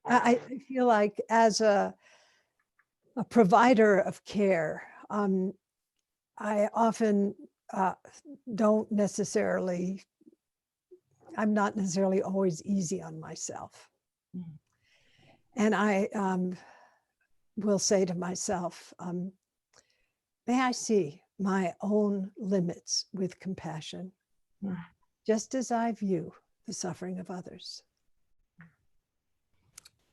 I feel like as a provider of care, I often don't necessarily, I'm not necessarily always easy on myself. And I will say to myself, may I see my own limits with compassion, just as I view the suffering of others.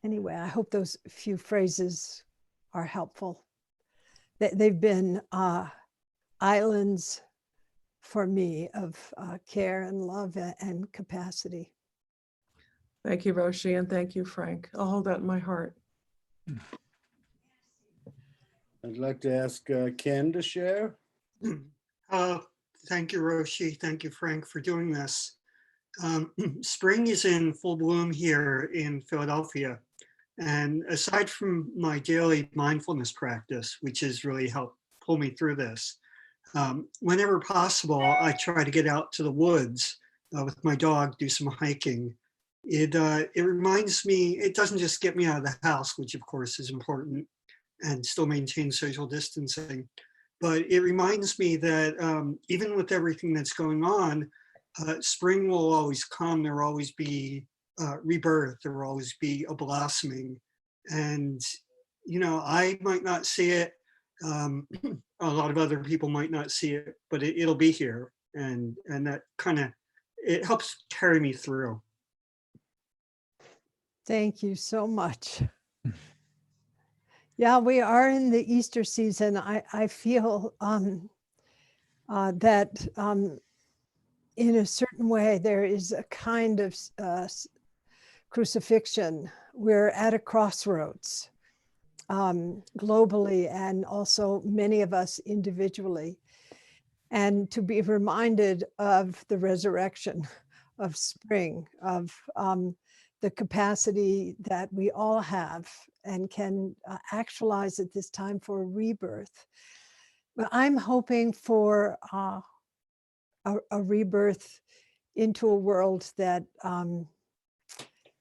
Anyway, I hope those few phrases are helpful. They've been islands for me of care and love and capacity. Thank you, Roshi, and thank you, Frank. I'll hold that in my heart. I'd like to ask Ken to share. Thank you, Roshi. Thank you, Frank, for doing this. Spring is in full bloom here in Philadelphia. And aside from my daily mindfulness practice, which has really helped pull me through this, whenever possible, I try to get out to the woods with my dog, do some hiking. It reminds me, it doesn't just get me out of the house, which of course is important, and still maintain social distancing, but it reminds me that even with everything that's going on, spring will always come. There will always be rebirth. There will always be a blossoming. And, you know, I might not see it. A lot of other people might not see it, but it'll be here. And that kind of, it helps carry me through. Thank you so much. Yeah, we are in the Easter season. I feel that in a certain way, there is a kind of crucifixion. We're at a crossroads globally, and also many of us individually. And to be reminded of the resurrection of spring, of the capacity that we all have and can actualize at this time for rebirth. But I'm hoping for a rebirth into a world that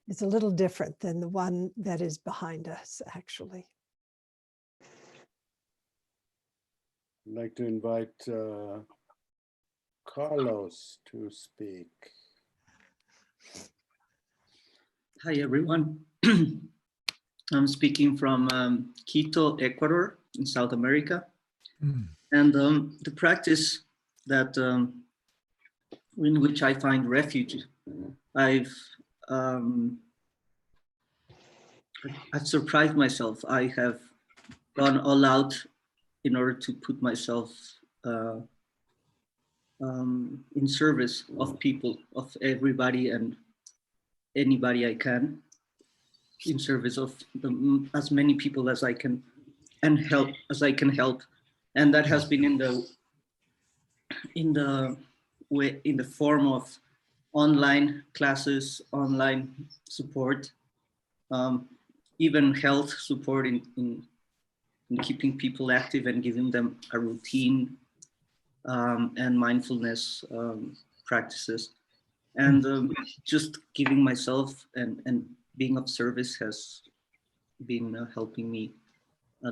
is a little different than the one that is behind us, actually. I'd like to invite Carlos to speak. Hi, everyone. I'm speaking from Quito, Ecuador, in South America. And the practice that in which I find refuge, I've surprised myself. I have gone all out in order to put myself in service of people, of everybody and anybody I can, in service of as many people as I can, and help as I can help. And that has been in the form of online classes, online support, even health support in keeping people active and giving them a routine and mindfulness practices. And just giving myself and being of service been helping me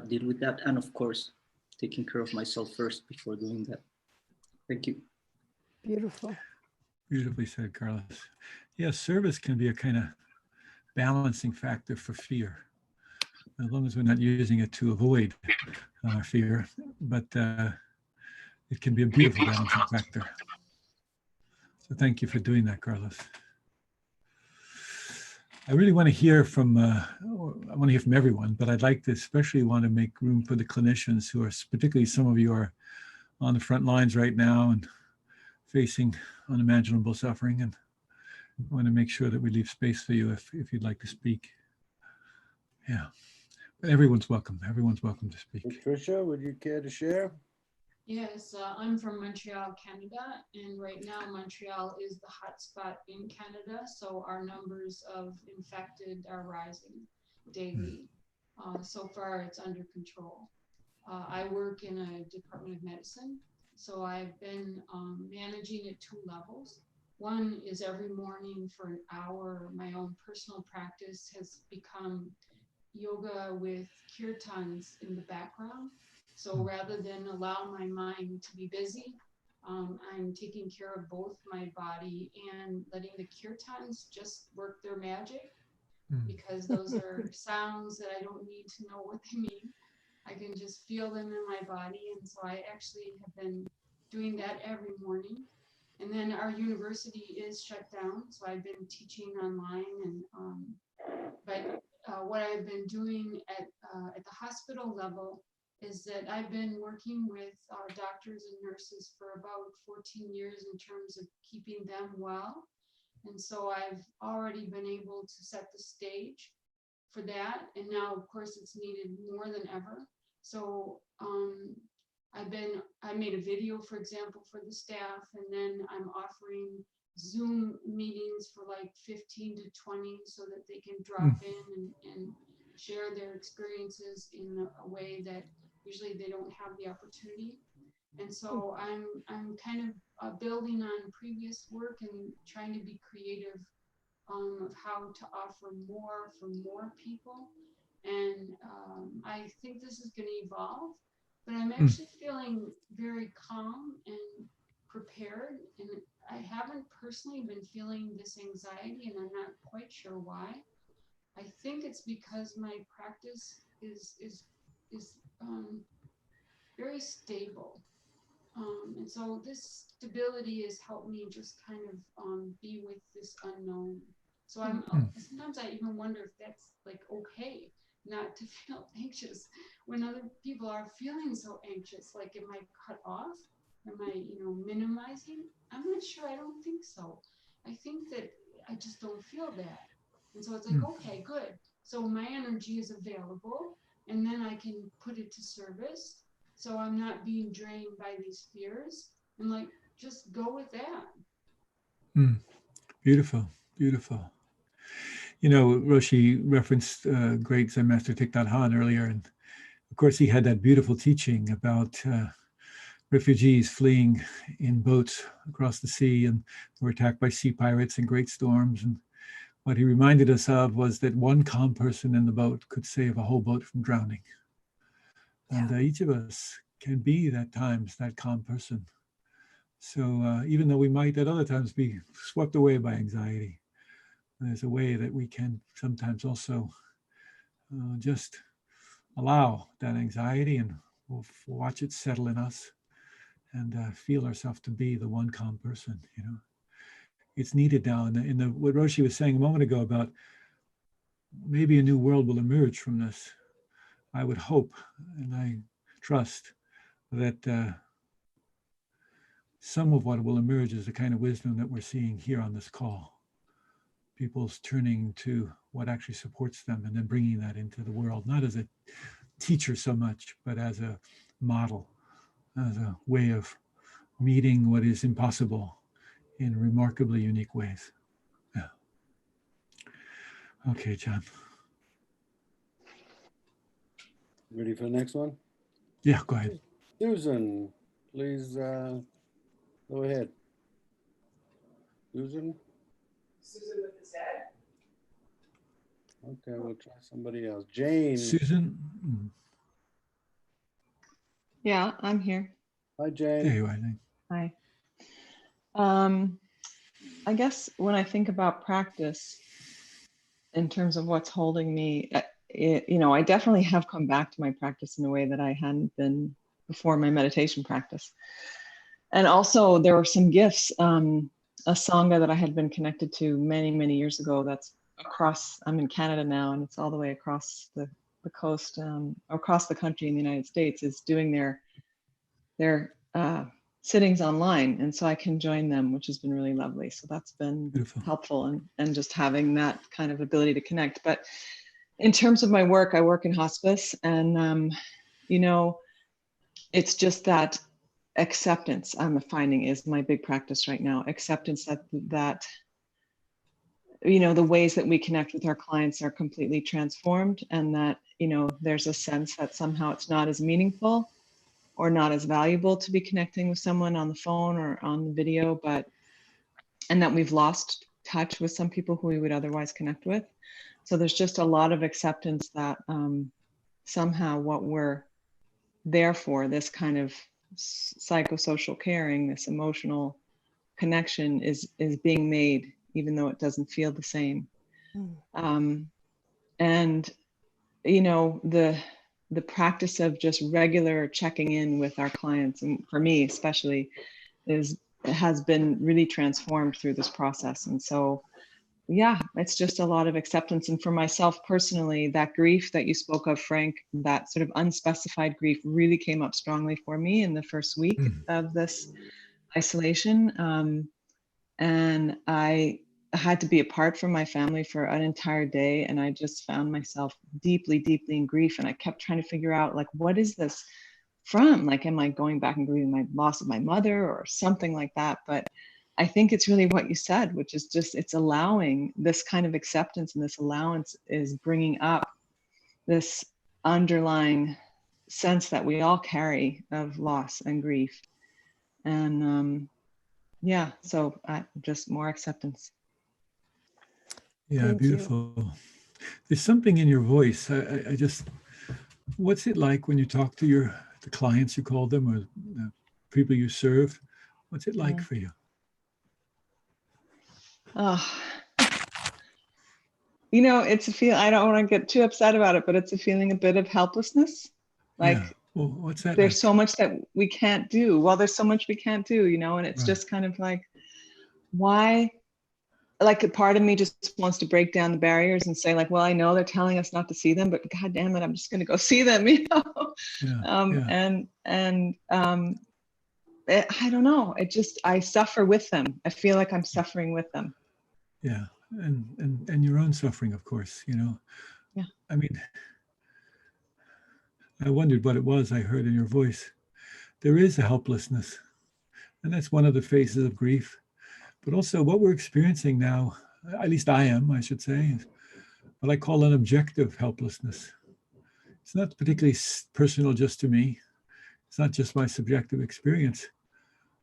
deal with that. And of course, taking care of myself first before doing that. Thank you. Beautiful. Beautifully said, Carlos. Yeah, service can be a kind of balancing factor for fear, as long as we're not using it to avoid fear, but it can be a beautiful balancing factor. So thank you for doing that, Carlos. I really want to hear from, I want to hear from everyone, but I'd like to especially want to make room for the clinicians who are, particularly some of you are on the front lines right now and facing unimaginable suffering, and I want to make sure that we leave space for you if you'd like to speak. Yeah, but everyone's welcome. Everyone's welcome to speak. Patricia, would you care to share? Yes, I'm from Montreal, Canada, and right now Montreal is the hotspot in Canada, so our numbers of infected are rising daily. So far, it's under control. I work in a Department of Medicine, so I've been managing at 2 levels. One is every morning for an hour. My own personal practice has become yoga with kirtans in the background. So rather than allow my mind to be busy, I'm taking care of both my body and letting the kirtans just work their magic, because those are sounds that I don't need to know what they mean. I can just feel them in my body. And so I actually have been doing that every morning. And then our university is shut down, so I've been teaching online. And but what I've been doing at the hospital level is that I've been working with doctors and nurses for about 14 years in terms of keeping them well. And so I've already been able to set the stage for that. And now, of course, it's needed more than ever. So I made a video, for example, for the staff, and then I'm offering Zoom meetings for like 15 to 20 so that they can drop in and share their experiences in a way that usually they don't have the opportunity. And so I'm kind of building on previous work and trying to be creative of how to offer more for more people. And I think this is going to evolve, but I'm actually feeling very calm and prepared. And I haven't personally been feeling this anxiety, and I'm not quite sure why. I think it's because my practice is very stable. And so this stability has helped me just kind of be with this unknown. So sometimes I even wonder if that's like okay not to feel anxious when other people are feeling so anxious. Like, am I cut off? Am I, minimizing? I'm not sure. I don't think so. I think that I just don't feel that. And so it's like, okay, good. So my energy is available, and then I can put it to service. So I'm not being drained by these fears, and like, just go with that. Beautiful, beautiful. Roshi referenced great Zen Master Thich Nhat Hanh earlier, and of course he had that beautiful teaching about refugees fleeing in boats across the sea and were attacked by sea pirates in great storms. And what he reminded us of was that one calm person in the boat could save a whole boat from drowning. And each of us can be at times that calm person. So even though we might at other times be swept away by anxiety, there's a way that we can sometimes also just allow that anxiety, and we'll watch it settle in us and feel ourselves to be the one calm person. It's needed now. In what Roshi was saying a moment ago about maybe a new world will emerge from this, I would hope and I trust that some of what will emerge is the kind of wisdom that we're seeing here on this call. People's turning to what actually supports them and then bringing that into the world, not as a teacher so much, but as a model, as a way of meeting what is impossible in remarkably unique ways. Yeah. Okay, John. Ready for the next one? Yeah, go ahead. Susan, please go ahead. Susan? Susan with the Z? Okay, we'll try somebody else. Jane. Susan? Yeah, I'm here. Hi, Jane. There you are. Hi. I guess when I think about practice in terms of what's holding me, I definitely have come back to my practice in a way that I hadn't been before my meditation practice. And also there were some gifts, a sangha that I had been connected to many, many years ago that's across, I'm in Canada now, and it's all the way across the coast, across the country in the United States, is doing their sittings online. And so I can join them, which has been really lovely. So that's been Beautiful. helpful, and just having that kind of ability to connect. But in terms of my work, I work in hospice, and it's just that acceptance I'm finding is my big practice right now. Acceptance that the ways that we connect with our clients are completely transformed, and that there's a sense that somehow it's not as meaningful or not as valuable to be connecting with someone on the phone or on the video, and that we've lost touch with some people who we would otherwise connect with. So there's just a lot of acceptance that somehow what we're there for, this kind of psychosocial caring, this emotional connection is being made, even though it doesn't feel the same. And the practice of just regular checking in with our clients, and for me especially, has been really transformed through this process. And so yeah, it's just a lot of acceptance. And for myself personally, that grief that you spoke of, Frank, that sort of unspecified grief really came up strongly for me in the first week of this isolation. And I had to be apart from my family for an entire day. And I just found myself deeply, deeply in grief. And I kept trying to figure out, like, what is this from? Like, am I going back and grieving my loss of my mother or something like that? But I think it's really what you said, which is just, it's allowing this kind of acceptance, and this allowance is bringing up this underlying sense that we all carry of loss and grief. And so just more acceptance. Yeah, Thank beautiful. There's something in your voice. I just, what's it like when you talk to the clients, you call them, or the people you serve? What's it like for you? It's a feel. I don't want to get too upset about it, but it's a feeling a bit of helplessness. Like, well, what's that? There's so much that we can't do. Well, there's so much we can't do, and it's just kind of like, why? Like, a part of me just wants to break down the barriers and say, like, well, I know they're telling us not to see them, but God damn it, I'm just going to go see them, I don't know. I suffer with them. I feel like I'm suffering with them. Yeah. And your own suffering, of course, Yeah. I mean, I wondered what it was I heard in your voice. There is a helplessness, and that's one of the phases of grief. But also what we're experiencing now, at least I should say, is what I call an objective helplessness. It's not particularly personal just to me. It's not just my subjective experience.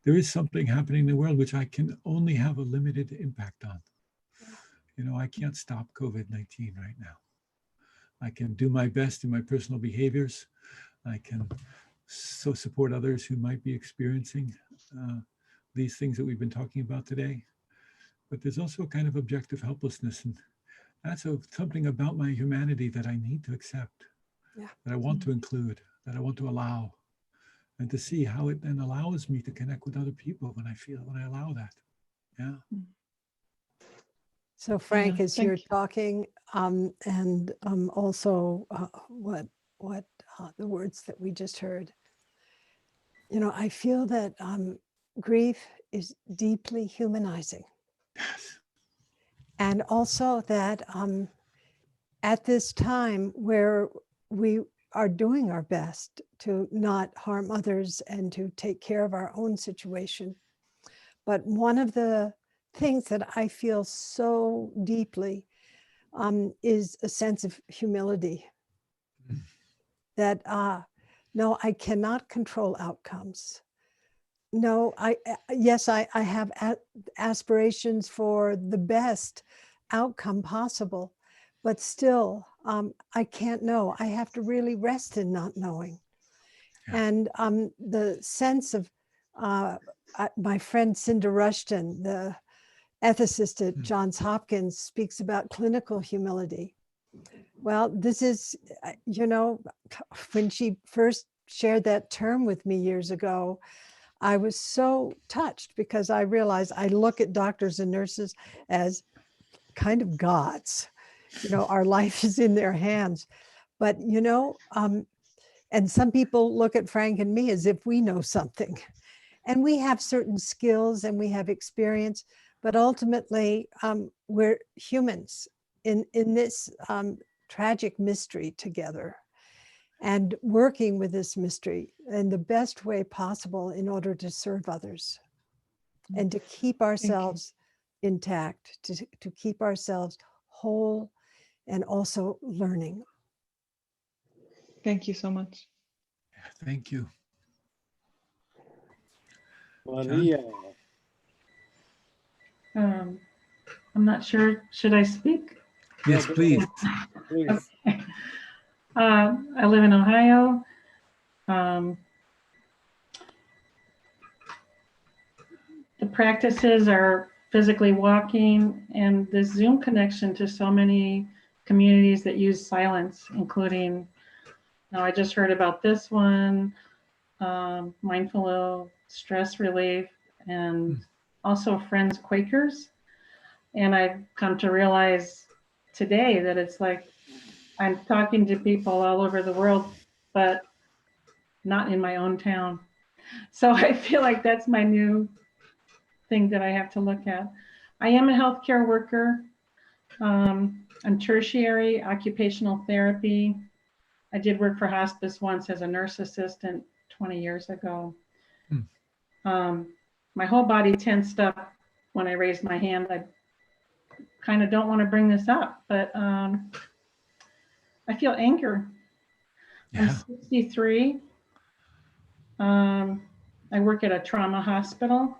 There is something happening in the world which I can only have a limited impact on. I can't stop COVID-19 right now. I can do my best in my personal behaviors. I can so support others who might be experiencing these things that we've been talking about today. But there's also a kind of objective helplessness. And that's something about my humanity that I need to accept, that I want to include, that I want to allow, and to see how it then allows me to connect with other people when I allow that. Yeah. So Frank, as you're talking, and also what the words that we just heard, I feel that grief is deeply humanizing. Yes. And also that at this time where we are doing our best to not harm others and to take care of our own situation, but one of the things that I feel so deeply is a sense of humility. That no, I cannot control outcomes. No, I have aspirations for the best outcome possible, but still, I can't know. I have to really rest in not knowing. Yeah. And the sense of my friend Cinda Rushton, the ethicist at Johns Hopkins, speaks about clinical humility. Well, this is, you know, when she first shared that term with me years ago, I was so touched because I realized I look at doctors and nurses as kind of gods. You know, our life is in their hands. But, you know, and some people look at Frank and me as if we know something. And we have certain skills and we have experience, but ultimately we're humans in this tragic mystery together, and working with this mystery in the best way possible in order to serve others and to keep ourselves intact, to keep ourselves whole and also learning. Thank you so much. Thank you. Maria. I'm not sure. Should I speak? Yes, please. Please. Okay. I live in Ohio. The practices are physically walking and this Zoom connection to so many communities that use silence, including, now I just heard about this one, mindful stress relief, and also Friends Quakers. And I've come to realize today that it's like I'm talking to people all over the world, but not in my own town. So I feel like that's my new thing that I have to look at. I am a healthcare worker. I'm tertiary occupational therapy. I did work for hospice once as a nurse assistant 20 years ago. My whole body tensed up when I raised my hand. I kind of don't want to bring this up, but I feel anger. Yeah. I'm 63. I work at a trauma hospital.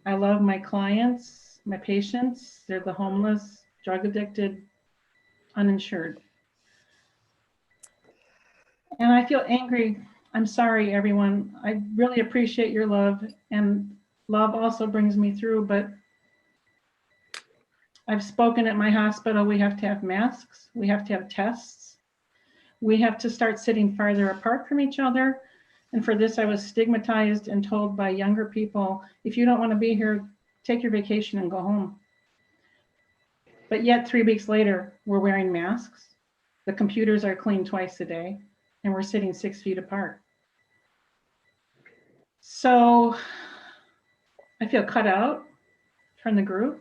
I love my clients, my patients. They're the homeless, drug addicted, uninsured. And I feel angry. I'm sorry, everyone. I really appreciate your love, and love also brings me through, but I've spoken at my hospital. We have to have masks. We have to have tests. We have to start sitting farther apart from each other. And for this, I was stigmatized and told by younger people, if you don't want to be here, take your vacation and go home. But yet 3 weeks later, we're wearing masks. The computers are cleaned twice a day, and we're sitting 6 feet apart. So I feel cut out from the group.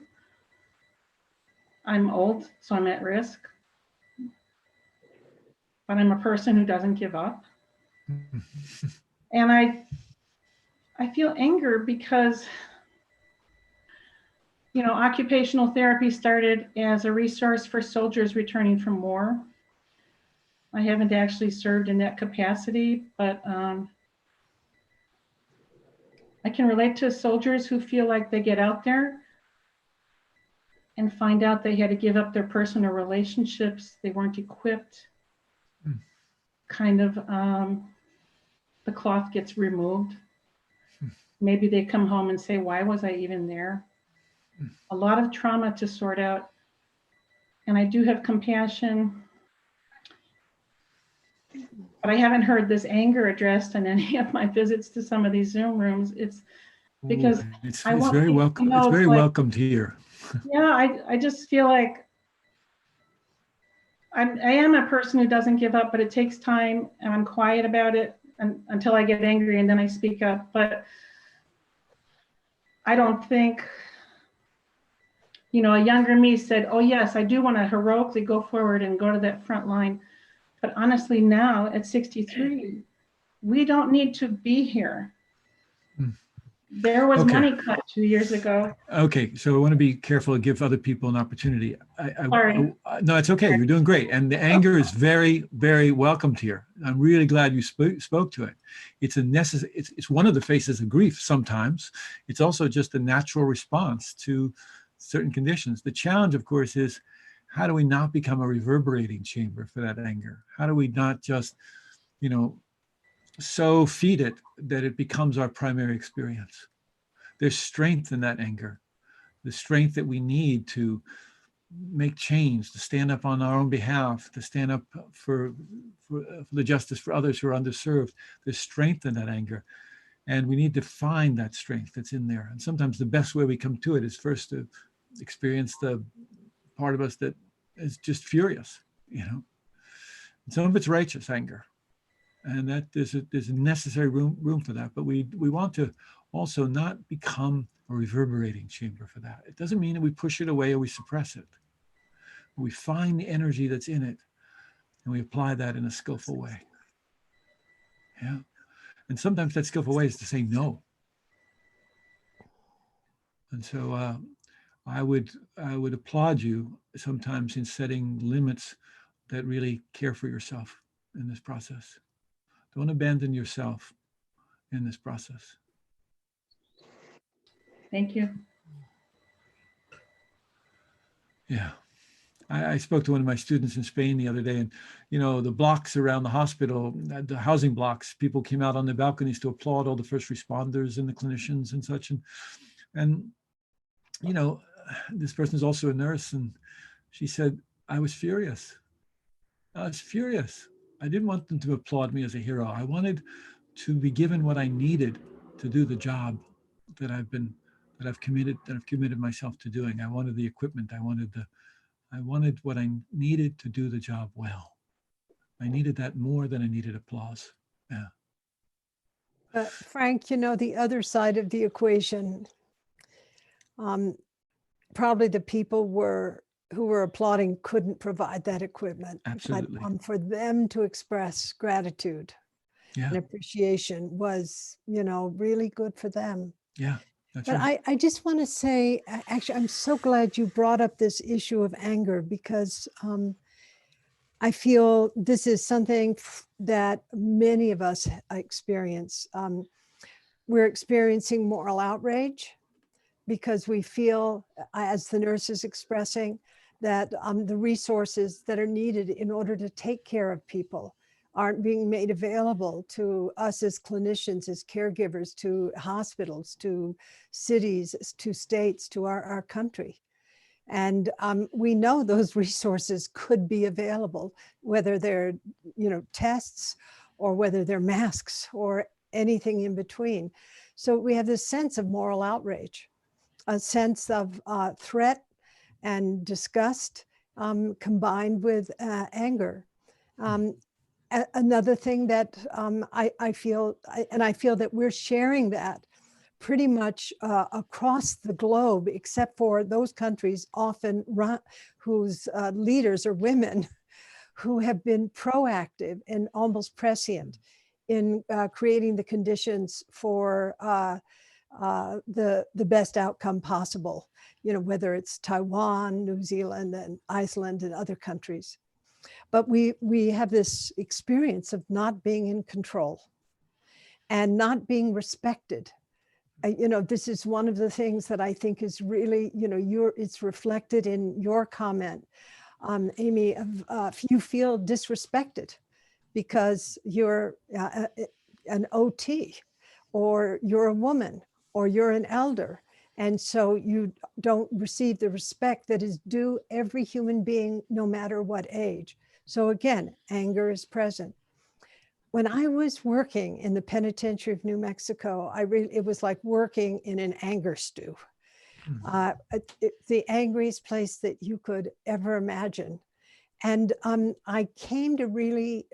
I'm old, so I'm at risk. But I'm a person who doesn't give up. And I feel anger because, you know, occupational therapy started as a resource for soldiers returning from war. I haven't actually served in that capacity, but I can relate to soldiers who feel like they get out there and find out they had to give up their personal relationships. They weren't equipped. Kind of the cloth gets removed. Maybe they come home and say, why was I even there? A lot of trauma to sort out. And I do have compassion, but I haven't heard this anger addressed in any of my visits to some of these Zoom rooms. It's because it's I want very people to welcome. know It's very like, welcomed here. Yeah, I just feel like I am a person who doesn't give up, but it takes time, and I'm quiet about it until I get angry, and then I speak up. But I don't think, you know, a younger me said, oh yes, I do want to heroically go forward and go to that front line. But honestly, now at 63, we don't need to be here. There was money cut 2 years ago. Okay, so I want to be careful and give other people an opportunity. Sorry. No, it's okay. You're doing great. And the anger is very, very welcomed here. I'm really glad you spoke to it. It's a necessary. It's one of the faces of grief sometimes. It's also just a natural response to certain conditions. The challenge, of course, is how do we not become a reverberating chamber for that anger? How do we not just, you know, so feed it that it becomes our primary experience? There's strength in that anger, the strength that we need to make change, to stand up on our own behalf, to stand up for the justice for others who are underserved. There's strength in that anger. And we need to find that strength that's in there. And sometimes the best way we come to it is first to experience the part of us that is just furious, you know. And some of it's righteous anger. And that there's a necessary room for that. But we want to also not become a reverberating chamber for that. It doesn't mean that we push it away or we suppress it. We find the energy that's in it and we apply that in a skillful way. Yeah. And sometimes that skillful way is to say no. And so I would applaud you sometimes in setting limits that really care for yourself in this process. Don't abandon yourself in this process. Thank you. Yeah. I spoke to one of my students in Spain the other day, and, you know, the blocks around the hospital, the housing blocks, people came out on the balconies to applaud all the first responders and the clinicians and such. And you know, this person is also a nurse, and she said, I was furious. I was furious. I didn't want them to applaud me as a hero. I wanted to be given what I needed to do the job that I've committed myself to doing. I wanted the equipment. I wanted what I needed to do the job well. I needed that more than I needed applause. Yeah. Frank, you know, the other side of the equation, probably the people who were applauding couldn't provide that equipment. Absolutely. But for them to express gratitude and appreciation was, you know, really good for them. Yeah. That's but right. I just want to say, actually, I'm so glad you brought up this issue of anger, because I feel this is something that many of us experience. We're experiencing moral outrage because we feel, as the nurse is expressing, that the resources that are needed in order to take care of people aren't being made available to us as clinicians, as caregivers, to hospitals, to cities, to states, to our country. And we know those resources could be available, whether they're, you know, tests or whether they're masks or anything in between. So we have this sense of moral outrage, a sense of threat and disgust combined with anger. Another thing that I feel that we're sharing that pretty much across the globe, except for those countries often whose leaders are women, who have been proactive and almost prescient in creating the conditions for the best outcome possible, you know, whether it's Taiwan, New Zealand, and Iceland and other countries. But we have this experience of not being in control and not being respected. You know, this is one of the things that I think is really, you know, it's reflected in your comment, Amy, of you feel disrespected because you're an OT, or you're a woman, or you're an elder. And so you don't receive the respect that is due every human being, no matter what age. So again, anger is present. When I was working in the penitentiary of New Mexico, it was like working in an anger stew. The angriest place that you could ever imagine. And I came to really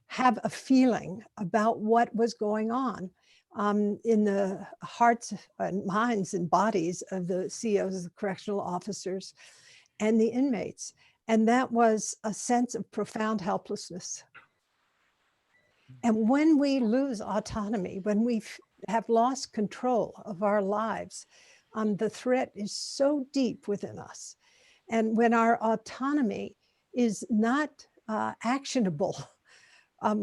have a feeling about what was going on in the hearts and minds and bodies of the COs, the correctional officers, and the inmates. And that was a sense of profound helplessness. And when we lose autonomy, when we have lost control of our lives, the threat is so deep within us. And when our autonomy is not actionable,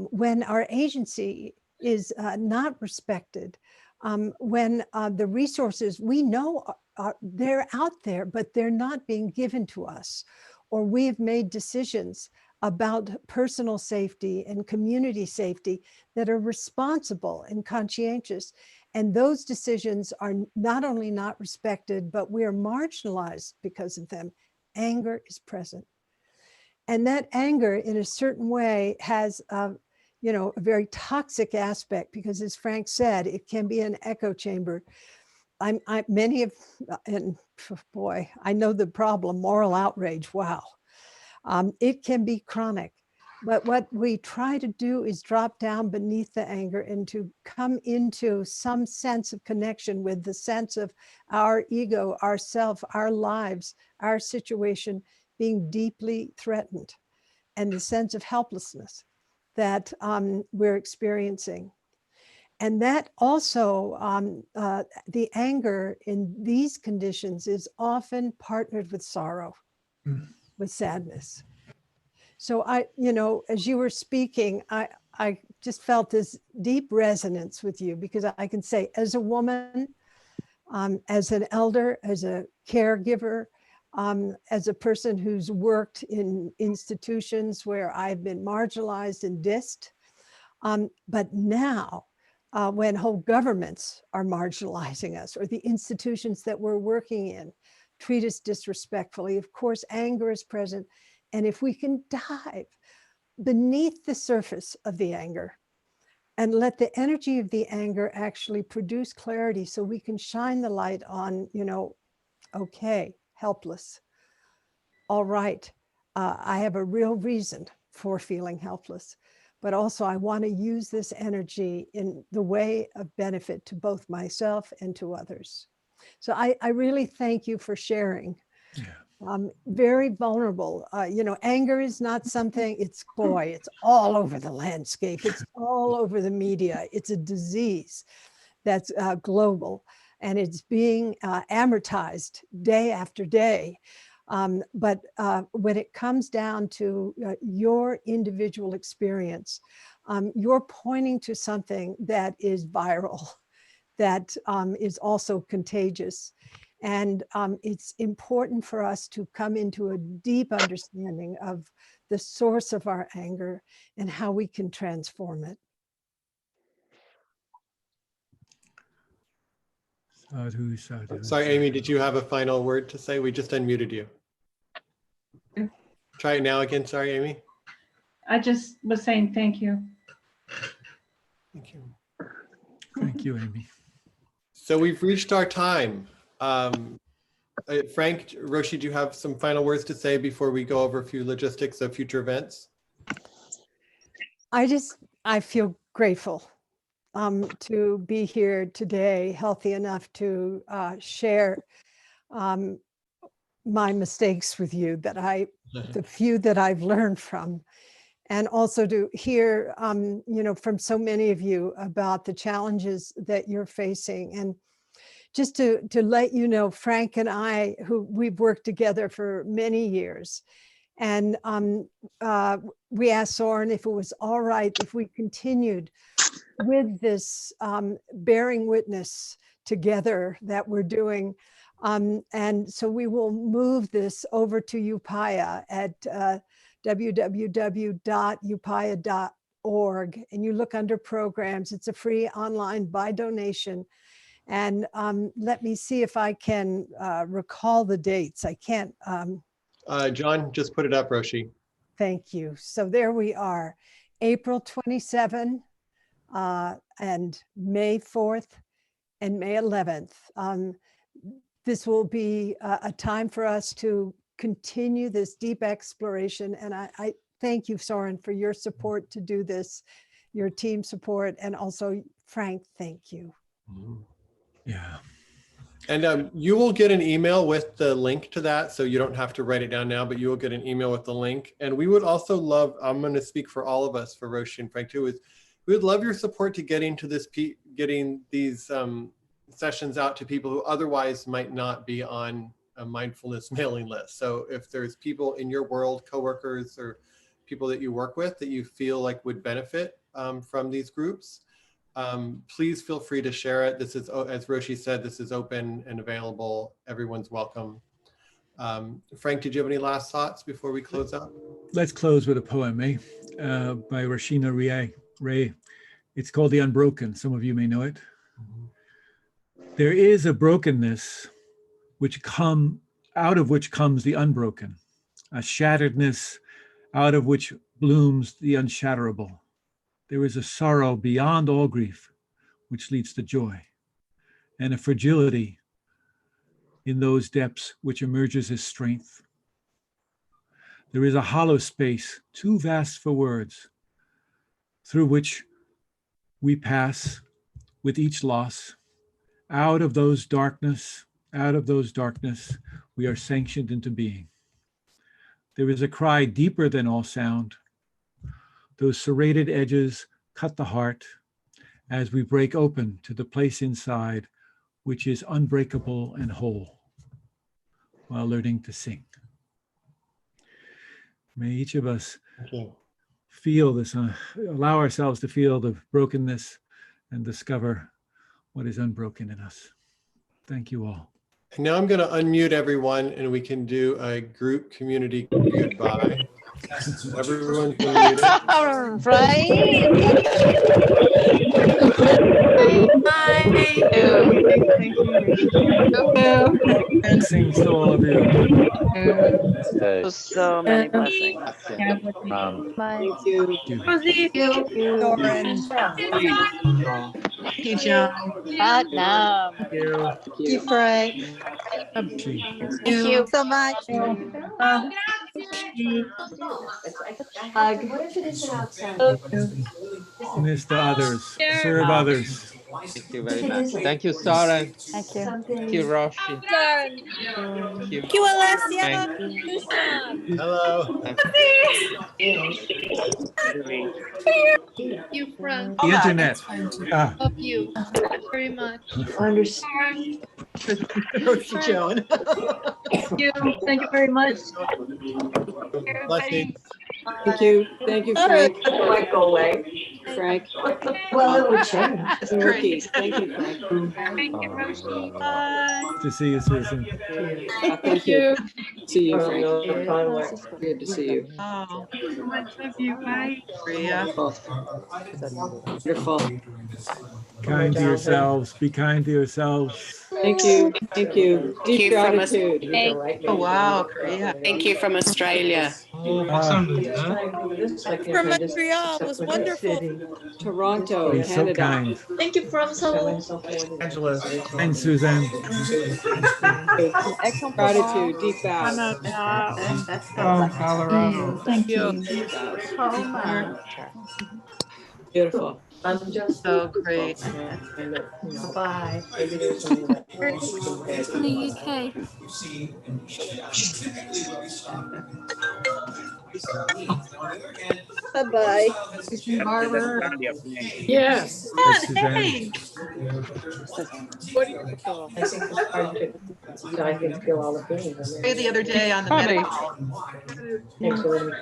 when our agency is not respected, when the resources we know they're out there, but they're not being given to us, or we've made decisions about personal safety and community safety that are responsible and conscientious. And those decisions are not only not respected, but we are marginalized because of them. Anger is present. And that anger in a certain way has a very toxic aspect, because as Frank said, it can be an echo chamber. And boy, I know the problem, moral outrage, wow. It can be chronic, but what we try to do is drop down beneath the anger and to come into some sense of connection with the sense of our ego, ourself, our lives, our situation being deeply threatened, and the sense of helplessness that we're experiencing. And that also, the anger in these conditions is often partnered with sorrow, with sadness. So as you were speaking, I just felt this deep resonance with you, because I can say, as a woman, as an elder, as a caregiver, as a person who's worked in institutions where I've been marginalized and dissed, but now, when whole governments are marginalizing us, or the institutions that we're working in treat us disrespectfully, of course, anger is present. And if we can dive beneath the surface of the anger and let the energy of the anger actually produce clarity, so we can shine the light on, okay, helpless. All right, I have a real reason for feeling helpless, but also I want to use this energy in the way of benefit to both myself and to others. So I really thank you for sharing. Yeah. Very vulnerable. Anger is not something, it's all over the landscape. It's all over the media. It's a disease that's global, and it's being amortized day after day. But when it comes down to your individual experience, you're pointing to something that is viral, that is also contagious. And it's important for us to come into a deep understanding of the source of our anger and how we can transform it. Sadhu, sadhu. Sorry, Amy, did you have a final word to say? We just unmuted you. Try it now again. Sorry, Amy. I just was saying thank you. Thank you. Thank you, Amy. So we've reached our time. Frank, Roshi, do you have some final words to say before we go over a few logistics of future events? I feel grateful to be here today, healthy enough to share my mistakes with you, the few that I've learned from, and also to hear, from so many of you about the challenges that you're facing. And just to let you know, Frank and I, who we've worked together for many years, and we asked Soren if it was all right if we continued with this bearing witness together that we're doing. And so we will move this over to Upaya at www.upaya.org, and you look under programs. It's a free online by donation. And let me see if I can recall the dates. I can't. John, just put it up, Roshi. Thank you. So there we are, April 27 and May 4th and May 11th. This will be a time for us to continue this deep exploration. And I thank you, Soren, for your support to do this, your team support, and also Frank, thank you. Yeah. And you will get an email with the link to that, so you don't have to write it down now, but you will get an email with the link. And we would also love, I'm going to speak for all of us, for Roshi and Frank too, is we would love your support to getting these sessions out to people who otherwise might not be on a mindfulness mailing list. So if there's people in your world, coworkers or people that you work with that you feel like would benefit from these groups, Please feel free to share it. This is, as Roshi said, this is open and available. Everyone's welcome. Frank, did you have any last thoughts before we close out? Let's close with a poem, by Rashina Ray. It's called The Unbroken. Some of you may know it. There is a brokenness out of which comes the unbroken, a shatteredness out of which blooms the unshatterable. There is a sorrow beyond all grief, which leads to joy, and a fragility in those depths which emerges as strength. There is a hollow space, too vast for words, through which we pass with each loss. Out of those darkness, we are sanctioned into being. There is a cry deeper than all sound. Those serrated edges cut the heart as we break open to the place inside, which is unbreakable and whole, while learning to sing. May each of us feel this, allow ourselves to feel the brokenness and discover what is unbroken in us. Thank you all. And now I'm going to unmute everyone and we can do a group community goodbye. Everyone's unmuted. Blessings to all of you. So many blessings. Thank you. Thank you. Doran. Thank you, Joan. Platinum. Thank you. Thank you, Frank. Thank you so much. Hug. What if it isn't outside? Witness to others, serve others. Thank you very much. Thank you, Soren. Thank you. Thank you, Roshi. Doran. Thank you. Thank you, Alessia. Thank Hello. You, Frank. The internet. Love you very much. Understood. Roshi, Joan. Thank you. Thank you very much. Blessings. Thank you. Thank you, Frank. Might go away. Frank. Well, it would change. It's great. Thank you, Frank. To see you, Susan. Thank you. See you, Frank. Good to see you. Oh, so much love you. Bye, Maria. Wonderful. Kind to yourselves. Be kind to yourselves. Thank you. Thank you. Deep gratitude. Oh, wow, Korea. Thank you from Australia. From Montreal. It was wonderful. Toronto, Be so Canada. kind. Thank you from Seoul. Angela. Thanks, Suzanne. Gratitude. Deep bow. From Colorado. Thank you. Beautiful. I'm just So great. bye. From the UK. Bye-bye. Barber. Yes. That's Suzanne. Hey. I think it's hard to, I can feel all the feelings. The other day on the medical. Thanks for letting me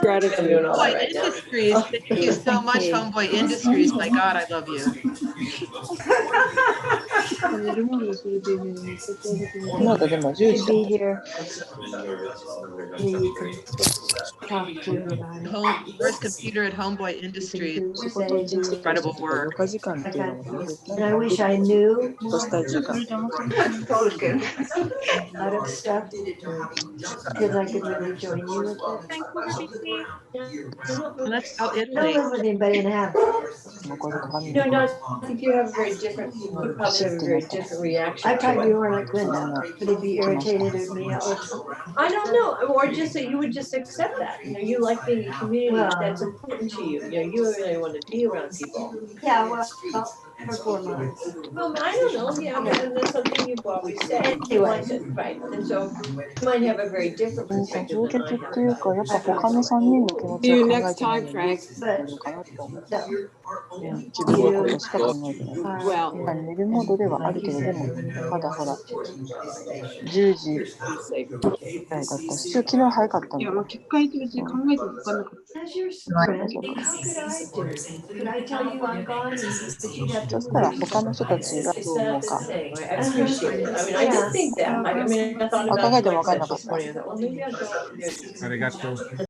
Gratitude. Homeboy Industries. Thank you so much, Homeboy Industries. My God, I love you. Be here. First computer at Homeboy Industries. Incredible work. And I wish I knew spoken out of stuff because I could really join you with it. Let's go I don't Italy. live with anybody in the house. No, no, I think you have a very different, you probably have a very different reaction. I thought you were like Linda, but he'd be irritated at me all the time. I don't know, or just that you would just accept that, you know, you like being in a community that's important to you, you know, you really want to be around people. Yeah, well, For 4 months. I don't know, yeah, but and that's something you've always said. You Anyway. like it, right? And so you might have a very different perspective 充 than 血 I っていう have. か、やっぱ他の3人の気持 See ちを you 考え next てない time, のに、 Frank. いるのかなって思う。 So 自分のことしか考えてない。 well, 寝るモードではあるけれども、まだほら、10時ぐらいだったし、昨日早かったんだよ。 as your friend, how could I do it? Could I tell you I'm gone? But you'd have to そしたら他の人たちがどう思うか。 I appreciate it. I mean, I did think that. I mean, I thought 考 about え it ても分かんな myself かった。 this morning. I thought, well, maybe I'll go. ありがとう。